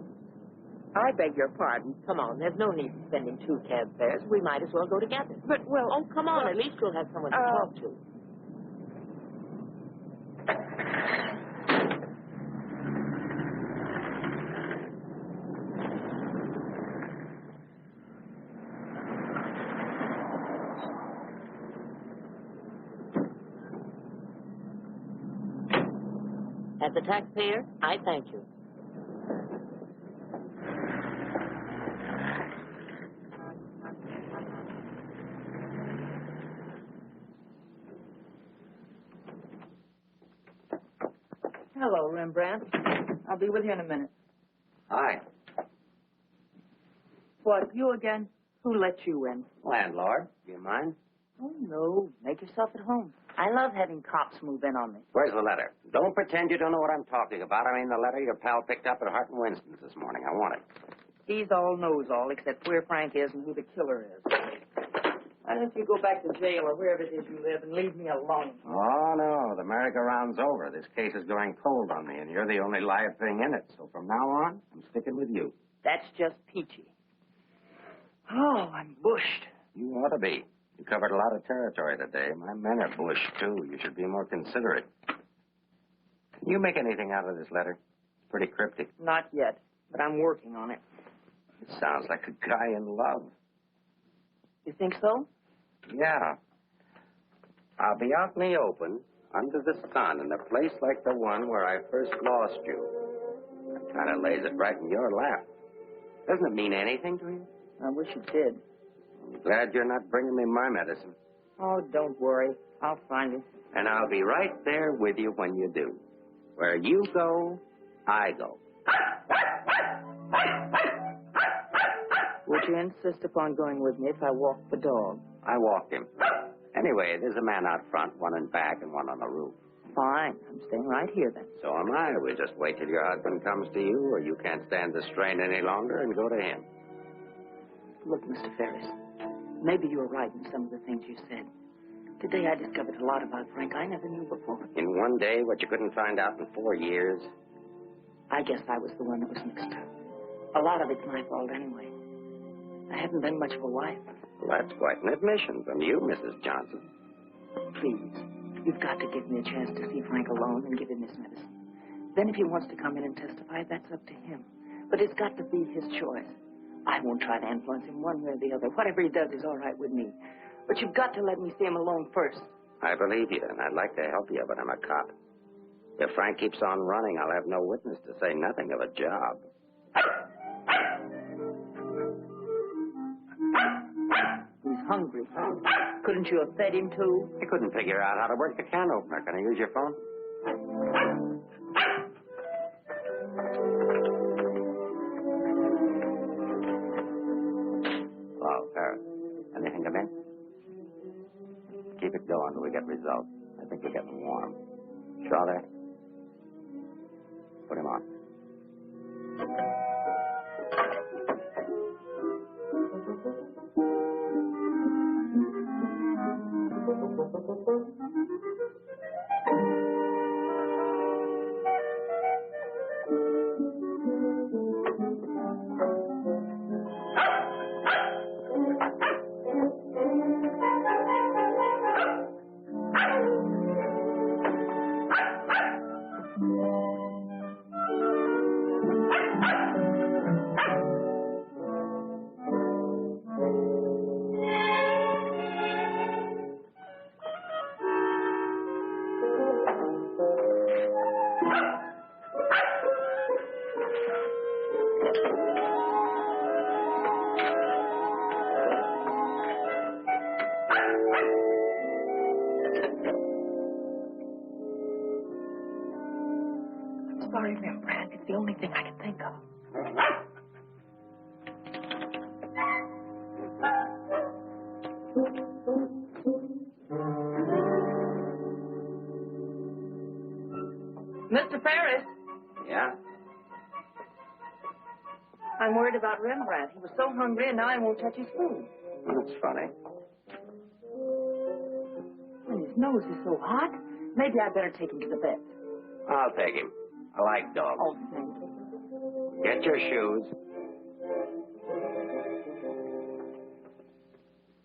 I beg your pardon. Come on, there's no need in spending 2 cab fares. We might as well go together. But, well... Oh, come on. At least we'll have someone to talk to. As a taxpayer, I thank you. Hello, Rembrandt. I'll be with you in a minute. Hi. What, you again? Who let you in? Landlord, do you mind? Oh, no. Make yourself at home. I love having cops move in on me. Where's the letter? Don't pretend you don't know what I'm talking about. I mean the letter your pal picked up at Hart and Winston's this morning. I want it. He's all knows all except where Frank is and who the killer is. Why don't you go back to jail or wherever it is you live and leave me alone? Oh, no. The merry-go-round's over. This case is going cold on me, and you're the only live thing in it. So from now on, I'm sticking with you. That's just peachy. Oh, I'm bushed. You ought to be. You covered a lot of territory today. My men are bushed, too. You should be more considerate. Can you make anything out of this letter? It's pretty cryptic. Not yet, but I'm working on it. It sounds like a guy in love. You think so? Yeah. I'll be out in the open, under the sun, in a place like the one where I first lost you. That kind of lays it right in your lap. Doesn't it mean anything to you? I wish it did. I'm glad you're not bringing me my medicine. Oh, don't worry. I'll find it. And I'll be right there with you when you do. Where you go, I go. Would you insist upon going with me if I walk the dog? I walked him. Anyway, there's a man out front, one in back, and one on the roof. Fine. I'm staying right here, then. So am I. We'll just wait till your husband comes to you, or you can't stand the strain any longer, and go to him. Look, Mr. Ferris, maybe you were right in some of the things you said. Today I discovered a lot about Frank I never knew before. In one day, what you couldn't find out in 4 years? I guess I was the one that was mixed up. A lot of it's my fault anyway. I haven't been much of a wife. Well, that's quite an admission from you, Mrs. Johnson. Please, you've got to give me a chance to see Frank alone and give him his medicine. Then if he wants to come in and testify, that's up to him. But it's got to be his choice. I won't try to influence him one way or the other. Whatever he does is all right with me. But you've got to let me see him alone first. I believe you, and I'd like to help you, but I'm a cop. If Frank keeps on running, I'll have no witness to say nothing of a job. He's hungry. Couldn't you have fed him, too? I couldn't figure out how to work the can opener. Can I use your phone? Hello, Ferris. Anything come in? Keep it going till we get results. I think we're getting warm. Sure there? Put him on. Sorry, Rembrandt. It's the only thing I can think of. Mr. Ferris. I'm worried about Rembrandt. He was so hungry, and now he won't touch his food. That's funny. And his nose is so hot. Maybe I'd better take him to the vet. I'll take him. I like dogs. Oh, thank you. Get your shoes.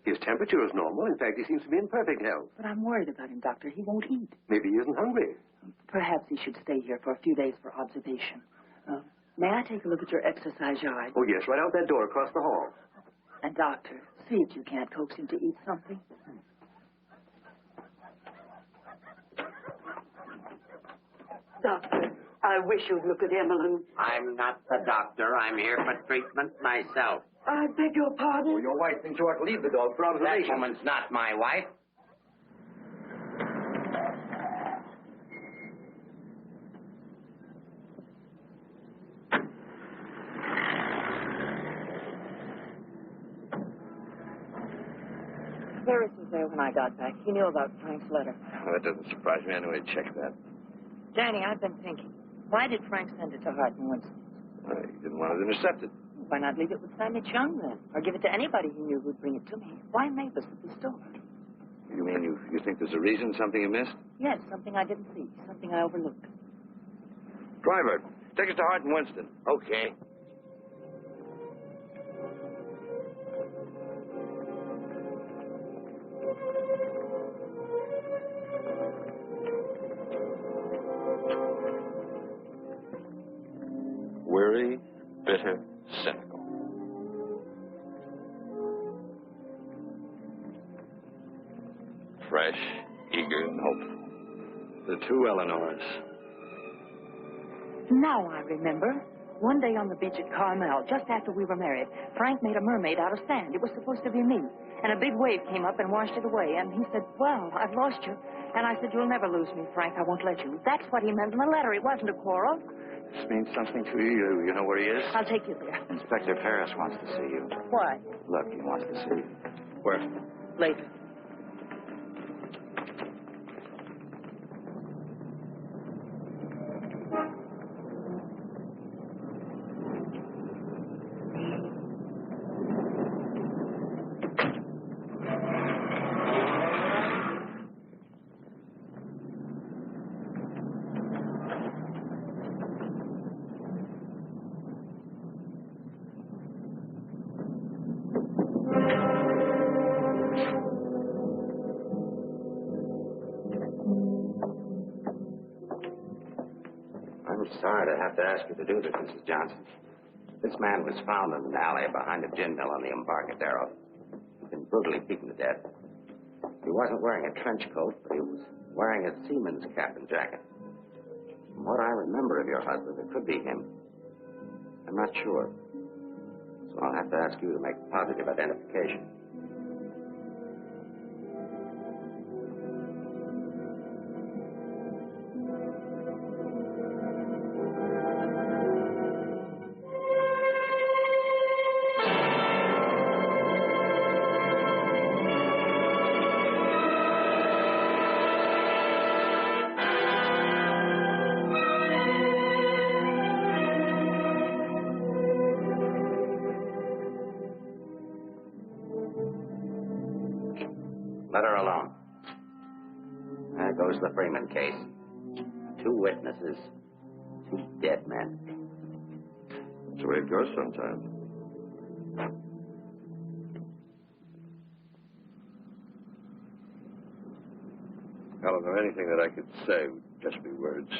His temperature is normal. In fact, he seems to be in perfect health. But I'm worried about him, Doctor. He won't eat. Maybe he isn't hungry. Perhaps he should stay here for a few days for observation. May I take a look at your exercise yard? Oh, yes, right out that door across the hall. And, Doctor, see if you can't coax him to eat something. Doctor, I wish you'd look at Emmeline. I'm not the doctor. I'm here for treatment myself. I beg your pardon? Well, your wife thinks you ought to leave the dog for That observation. woman's not my wife. Harris was there when I got back. He knew about Frank's letter. Well, that doesn't surprise me. Anyway, check that. Danny, I've been thinking. Why did Frank send it to Hart and Winston? He didn't want it intercepted. Why not leave it with Sammy Chung, then? Or give it to anybody he knew who'd bring it to me? Why Mavis with the store? You mean you think there's a reason, something you missed? Yes, something I didn't see. Something I overlooked. Driver, take us to Hart and Winston. Okay. Weary, bitter, cynical. Fresh, eager, and hopeful. The two Eleanors. Now I remember. One day on the beach at Carmel, just after we were married, Frank made a mermaid out of sand. It was supposed to be me. And a big wave came up and washed it away. And he said, well, I've lost you. And I said, you'll never lose me, Frank. I won't let you. That's what he meant in the letter. It wasn't a quarrel. This means something to you. You know where he is? I'll take you there. Inspector Ferris wants to see you. Why? Look, he wants to see you. Where? Later. I'm sorry to have to ask you to do this, Mrs. Johnson. This man was found in an alley behind a gin mill on the Embarcadero. He'd been brutally beaten to death. He wasn't wearing a trench coat, but he was wearing a seaman's cap and jacket. From what I remember of your husband, it could be him. I'm not sure. So I'll have to ask you to make positive identification. Let her alone. There goes the Freeman case. 2 witnesses, 2 dead men. That's the way it goes sometimes. Eleanor, anything that I could say would just be words.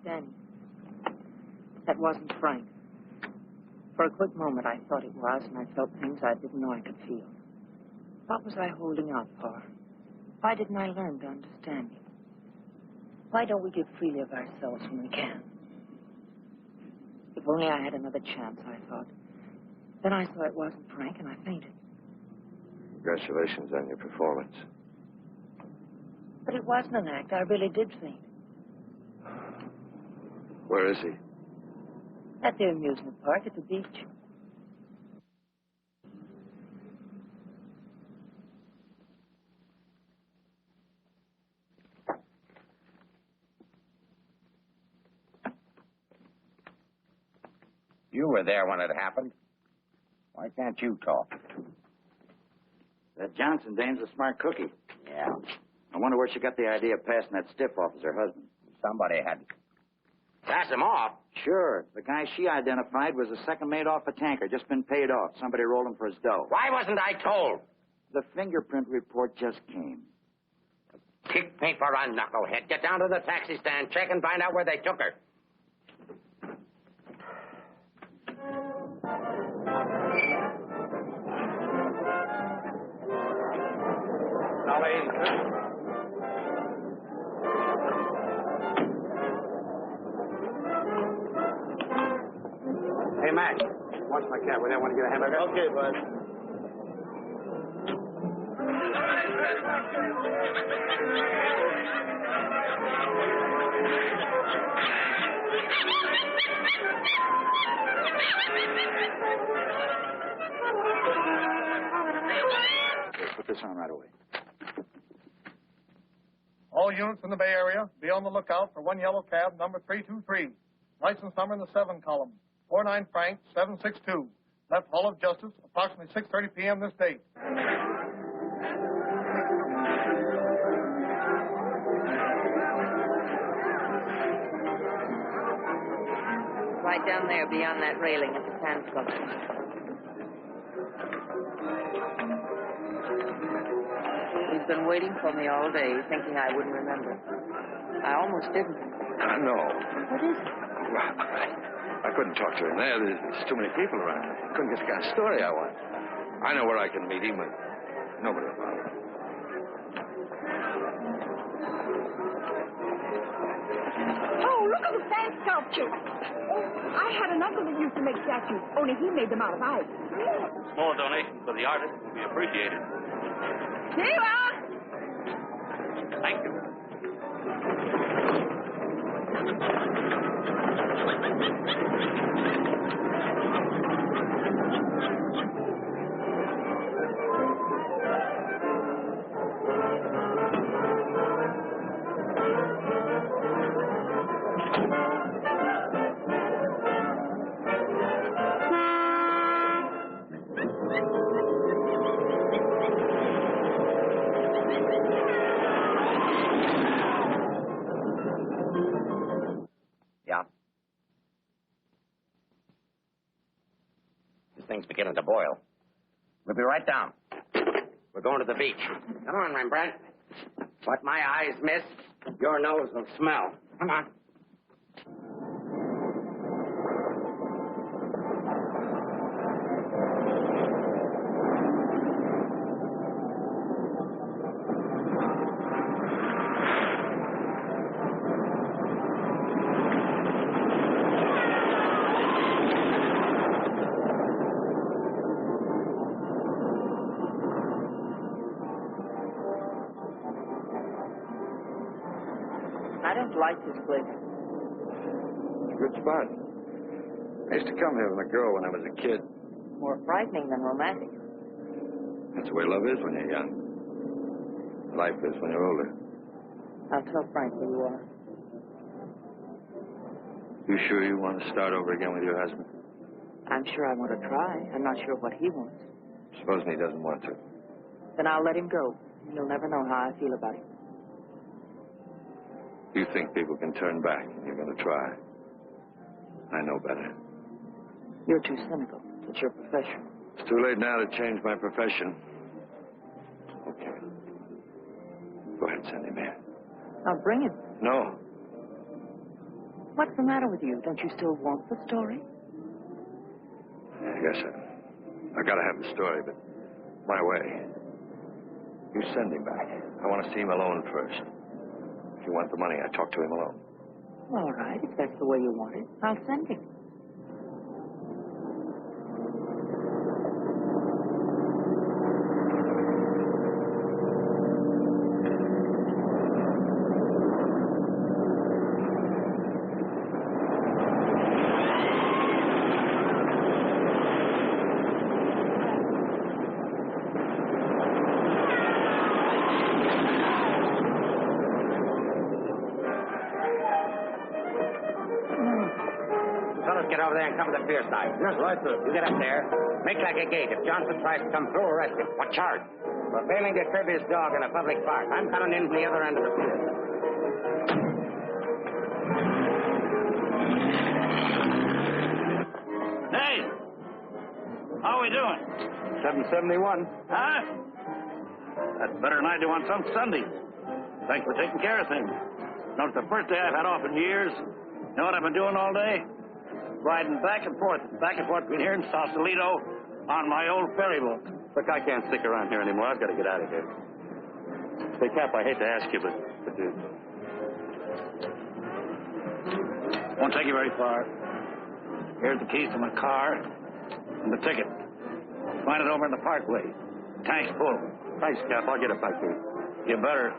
Danny, that wasn't Frank. For a quick moment, I thought it was, and I felt things I didn't know I could feel. What was I holding out for? Why didn't I learn to understand him? Why don't we give freely of ourselves when we can? If only I had another chance, I thought. Then I saw it wasn't Frank, and I fainted. Congratulations on your performance. But it wasn't an act. I really did faint. Where is he? At the amusement park at the beach. You were there when it happened. Why can't you talk? That Johnson dame's a smart cookie. Yeah. I wonder where she got the idea of passing that stiff off as her husband. Somebody had to pass him off. Sure. The guy she identified was a second mate off a tanker, just been paid off. Somebody rolled him for his dough. Why wasn't I told? The fingerprint report just came. Kick me for a knucklehead. Get down to the taxi stand, check and find out where they took her. Hey, Mac, watch my cab. Will you want to get a hamburger? Okay, bud. Put this on right away. All units in the Bay Area, be on the lookout for one yellow cab, number 323. License number in the 7 column. 49 Frank 762. Left Hall of Justice, approximately 6:30 p.m. this date. Right down there beyond that railing at the sand sculpture. He's been waiting for me all day, thinking I wouldn't remember. I almost didn't. No. What is it? I couldn't talk to him there. There's too many people around. I couldn't get the kind of story I want. I know where I can meet him, but nobody will bother. Oh, look at the sand sculpture. Oh, I had an uncle that used to make statues, only he made them out of ice. Small donation for the artist will be appreciated. Here you are. Thank you. Yeah? This thing's beginning to boil. We'll be right down. We're going to the beach. Come on, Rembrandt. What my eyes miss, your nose will smell. Come on. I don't like this place. It's a good spot. I used to come here with a girl when I was a kid. More frightening than romantic. That's the way love is when you're young. Life is when you're older. I'll tell Frank who you are. You sure you want to start over again with your husband? I'm sure I want to try. I'm not sure what he wants. Supposing he doesn't want to. Then I'll let him go. You'll never know how I feel about him. You think people can turn back and you're going to try. I know better. You're too cynical. It's your profession. It's too late now to change my profession. Okay. Go ahead, send him here. I'll bring him. No. What's the matter with you? Don't you still want the story? I guess I gotta have the story, but my way. You send him back. I want to see him alone first. If you want the money, I talk to him alone. All right, if that's the way you want it, I'll send him. fellas get over there and cover the pier side. Yes, right, sir. You get up there. Make like a gate. If Johnson tries to come through, arrest him. What charge? For failing to curb his dog in a public park. I'm coming in from the other end of the pier. Hey! How are we doing? 771. Huh? That's better than I do on some Sundays. Thanks for taking care of things. No, it's the first day I've had off in years. You know what I've been doing all day? Riding back and forth between here and Sausalito on my old ferry boat. Look, I can't stick around here anymore. I've got to get out of here. Say, Cap, I hate to ask you, but Won't take you very far. Here's the keys to my car and the ticket. Find it over in the parkway. Tank's full. Thanks, Cap. I'll get it back to you. You better.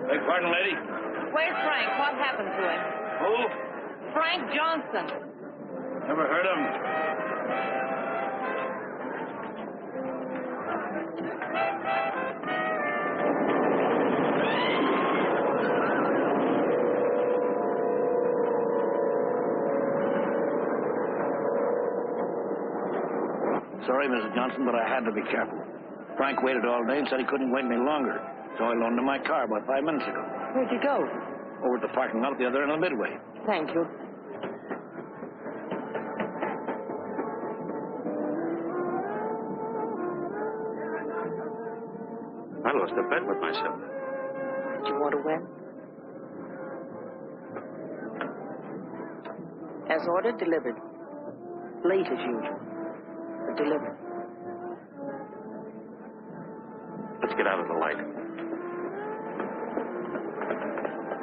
Beg pardon, lady? Where's Frank? What happened to him? Who? Frank Johnson. Never heard of him. Sorry, Mrs. Johnson, but I had to be careful. Frank waited all day and said he couldn't wait any longer. So I loaned him my car about 5 minutes ago. Where'd you go? Over at the parking lot at the other end of the Midway. Thank you. I lost a bet with myself. Do you want to win? As ordered, delivered. Late as usual, but delivered. Let's get out of the light.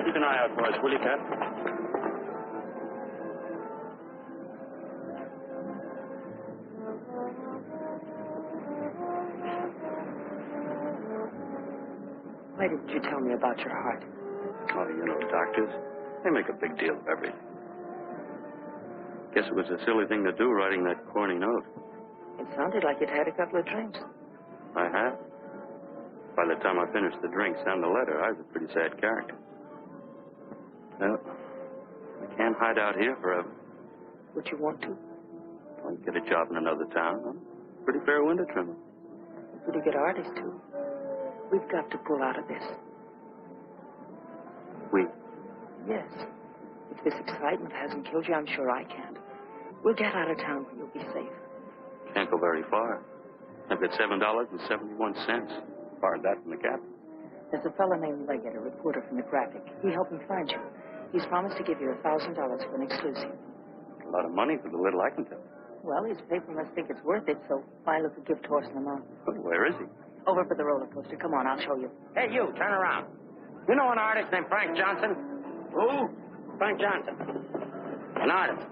Keep an eye out for us, will you, Cap? Why didn't you tell me about your heart? Oh, you know, doctors, they make a big deal of everything. Guess it was a silly thing to do, writing that corny note. It sounded like you'd had a couple of drinks. I have. By the time I finished the drinks and the letter, I was a pretty sad character. Well, I can't hide out here forever. Would you want to? I'll get a job in another town. I'm a pretty fair window trimmer. Pretty good artist, too. We've got to pull out of this. We? Yes. If this excitement hasn't killed you, I'm sure I can't. We'll get out of town where you'll be safe. Can't go very far. I've got $7.71. Borrowed that from the captain. There's a fellow named Leggett, a reporter from the Graphic. He helped me find you. He's promised to give you $1,000 for an exclusive. A lot of money for the little I can tell. Well, his paper must think it's worth it, so buy a little gift horse in the mouth. Well, where is he? Over by the roller coaster. Come on, I'll show you. Hey, you, turn around. You know an artist named Frank Johnson? Who? Frank Johnson. An artist.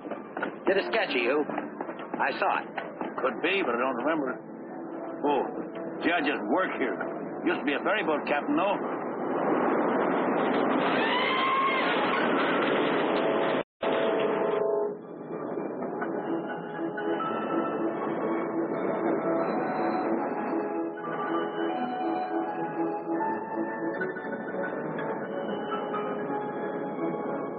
Did a sketch of you. I saw it. Could be, but I don't remember. Oh, gee, I just work here. Used to be a ferry boat captain, though.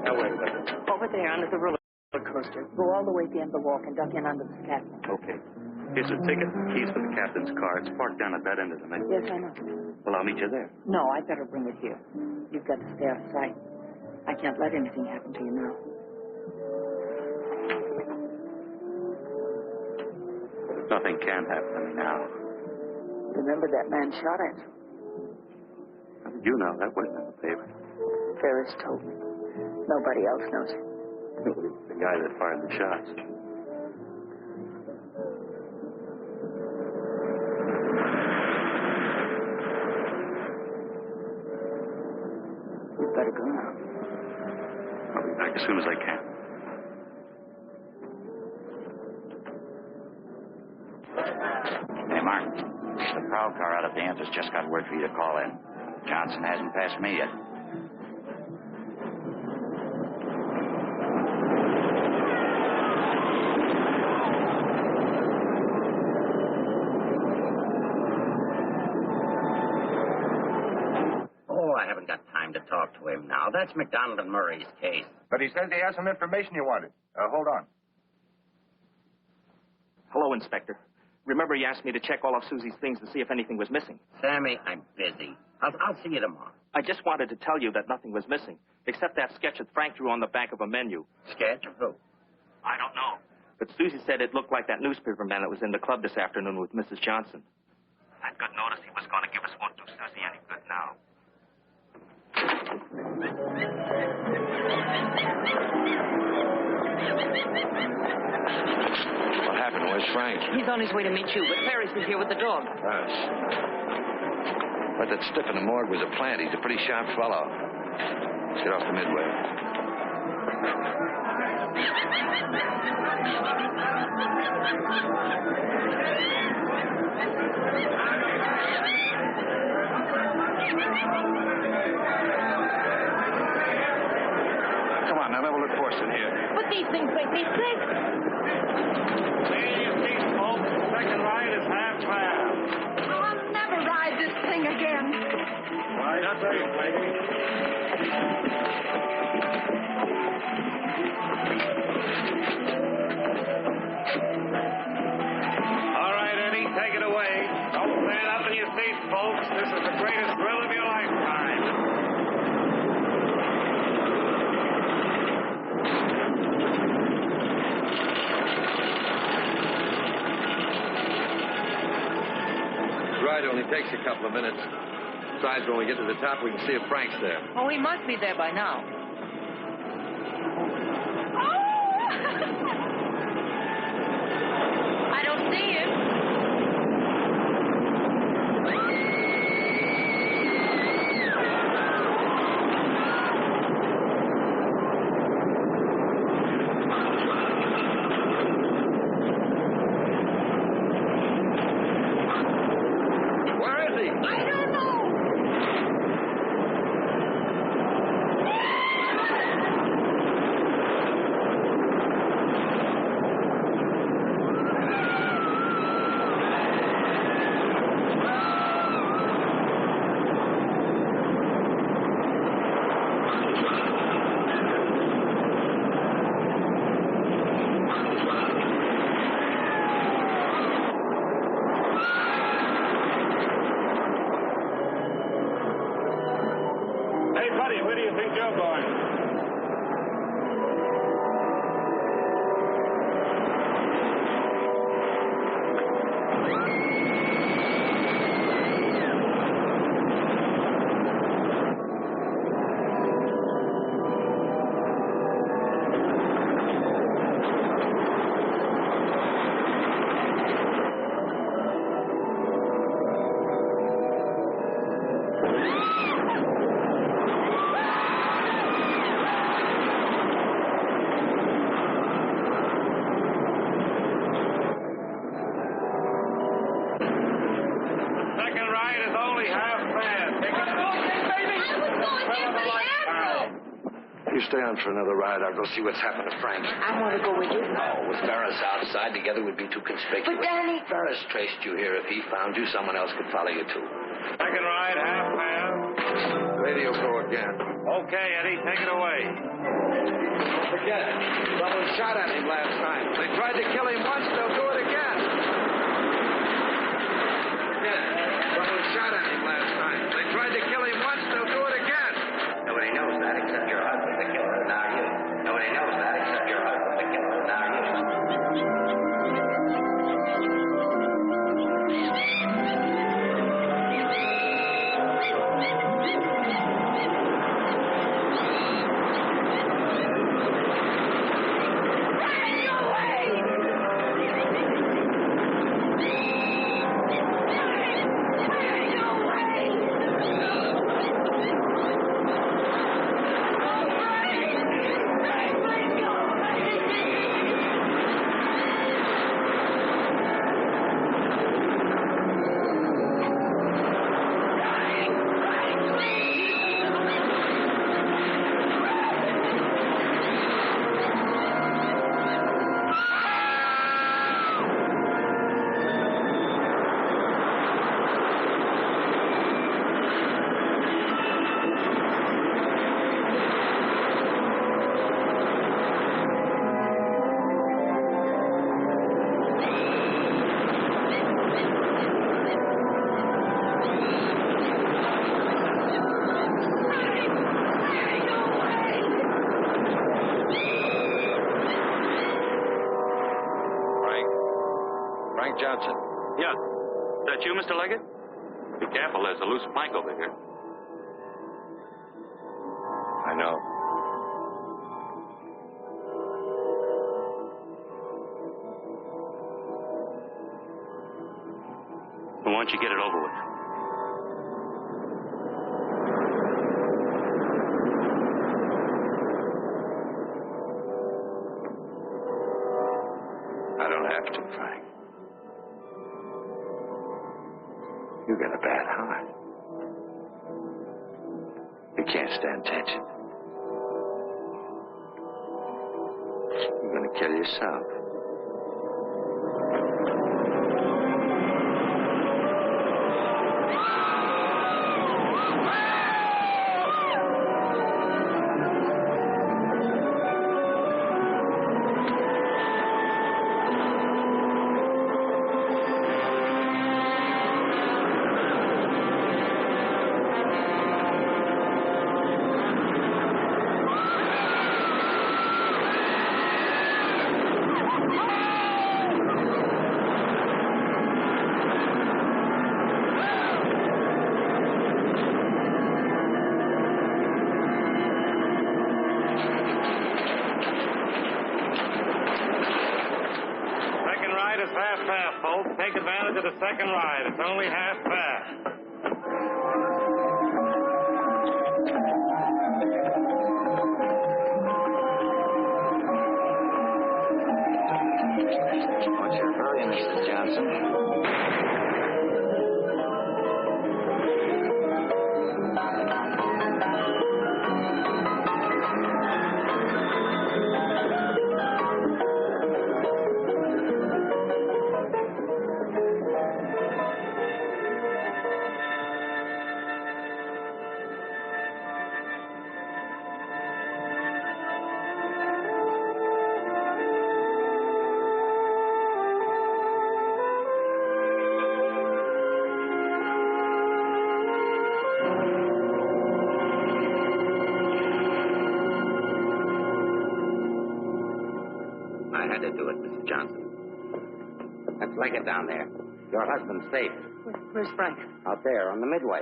Now, wait a minute. Over there under the roller coaster. Go all the way to the end of the walk and duck in under the scaffold. Okay. Here's a ticket and keys for the captain's car. It's parked down at that end of the main. Yes, I know. Well, I'll meet you there. No, I better bring it here. You've got to stay out of sight. I can't let anything happen to you now. Nothing can happen to me now. Remember that man shot at you? How did you know? That wasn't in the paper. Ferris told me. Nobody else knows it. It was the guy that fired the shots. You'd better go now. I'll be back as soon as I can. Santa's just got word for you to call in. Johnson hasn't passed me yet. Oh, I haven't got time to talk to him now. That's McDonald and Murray's case. But he says he has some information you wanted. Hold on. Hello, Inspector. Remember you asked me to check all of Susie's things to see if anything was missing? Sammy, I'm busy. I'll see you tomorrow. I just wanted to tell you that nothing was missing, except that sketch that Frank drew on the back of a menu. Sketch of who? I don't know. But Susie said it looked like that newspaper man that was in the club this afternoon with Mrs. Johnson. That good notice he was going to give us won't do Susie any good now. What happened? Where's Frank? He's on his way to meet you, but Ferris is here with the dog. Ferris. But that stiff in the morgue was a plant. He's a pretty sharp fellow. Let's get off the Midway. Come on, now level the course in here. But these things make me sick. Ladies, please, folks, the second ride is half fast. Oh, I'll never ride this thing again. Why, that's right, lady. All right, Eddie, take it away. Don't stand up in your seats, folks. This is the greatest thrill of your lifetime. The ride only takes a couple of minutes. Besides, when we get to the top, we can see if Frank's there. Oh, he must be there by now. I don't see him. Where is he? I don't know. Hey, buddy, where do you think you're going? Second ride is only half fast. Take it You stay on for another ride. I'll go see what's happened to Frank. I want to go with you. No, with Ferris outside together would be too conspicuous. But, Danny... Ferris traced you here. If he found you, someone else could follow you, too. Second ride, half fast. Radio go again. Okay, Eddie, take it away. Don't forget, someone shot at him last time. They tried to kill him once, they'll do it again. Forget, someone shot at him last time. They tried to kill him once, they'll do it again. Nobody knows that except your husband, the killer, now you. Nobody knows that except your husband, the killer, now you. Frank, no way! Frank Johnson. Yeah. Is that you, Mr. Leggett? Be careful, there's a loose plank over here. I know. Well, why don't you get it over with? I don't have to, Frank. You got a bad heart. You can't stand tension. You're gonna kill yourself. Take advantage of the second ride. It's only half fast. What's your hurry, Mrs. Johnson? I had to do it, Mrs. Johnson. Let's leg it down there. Your husband's safe. Where's Frank? Out there on the midway.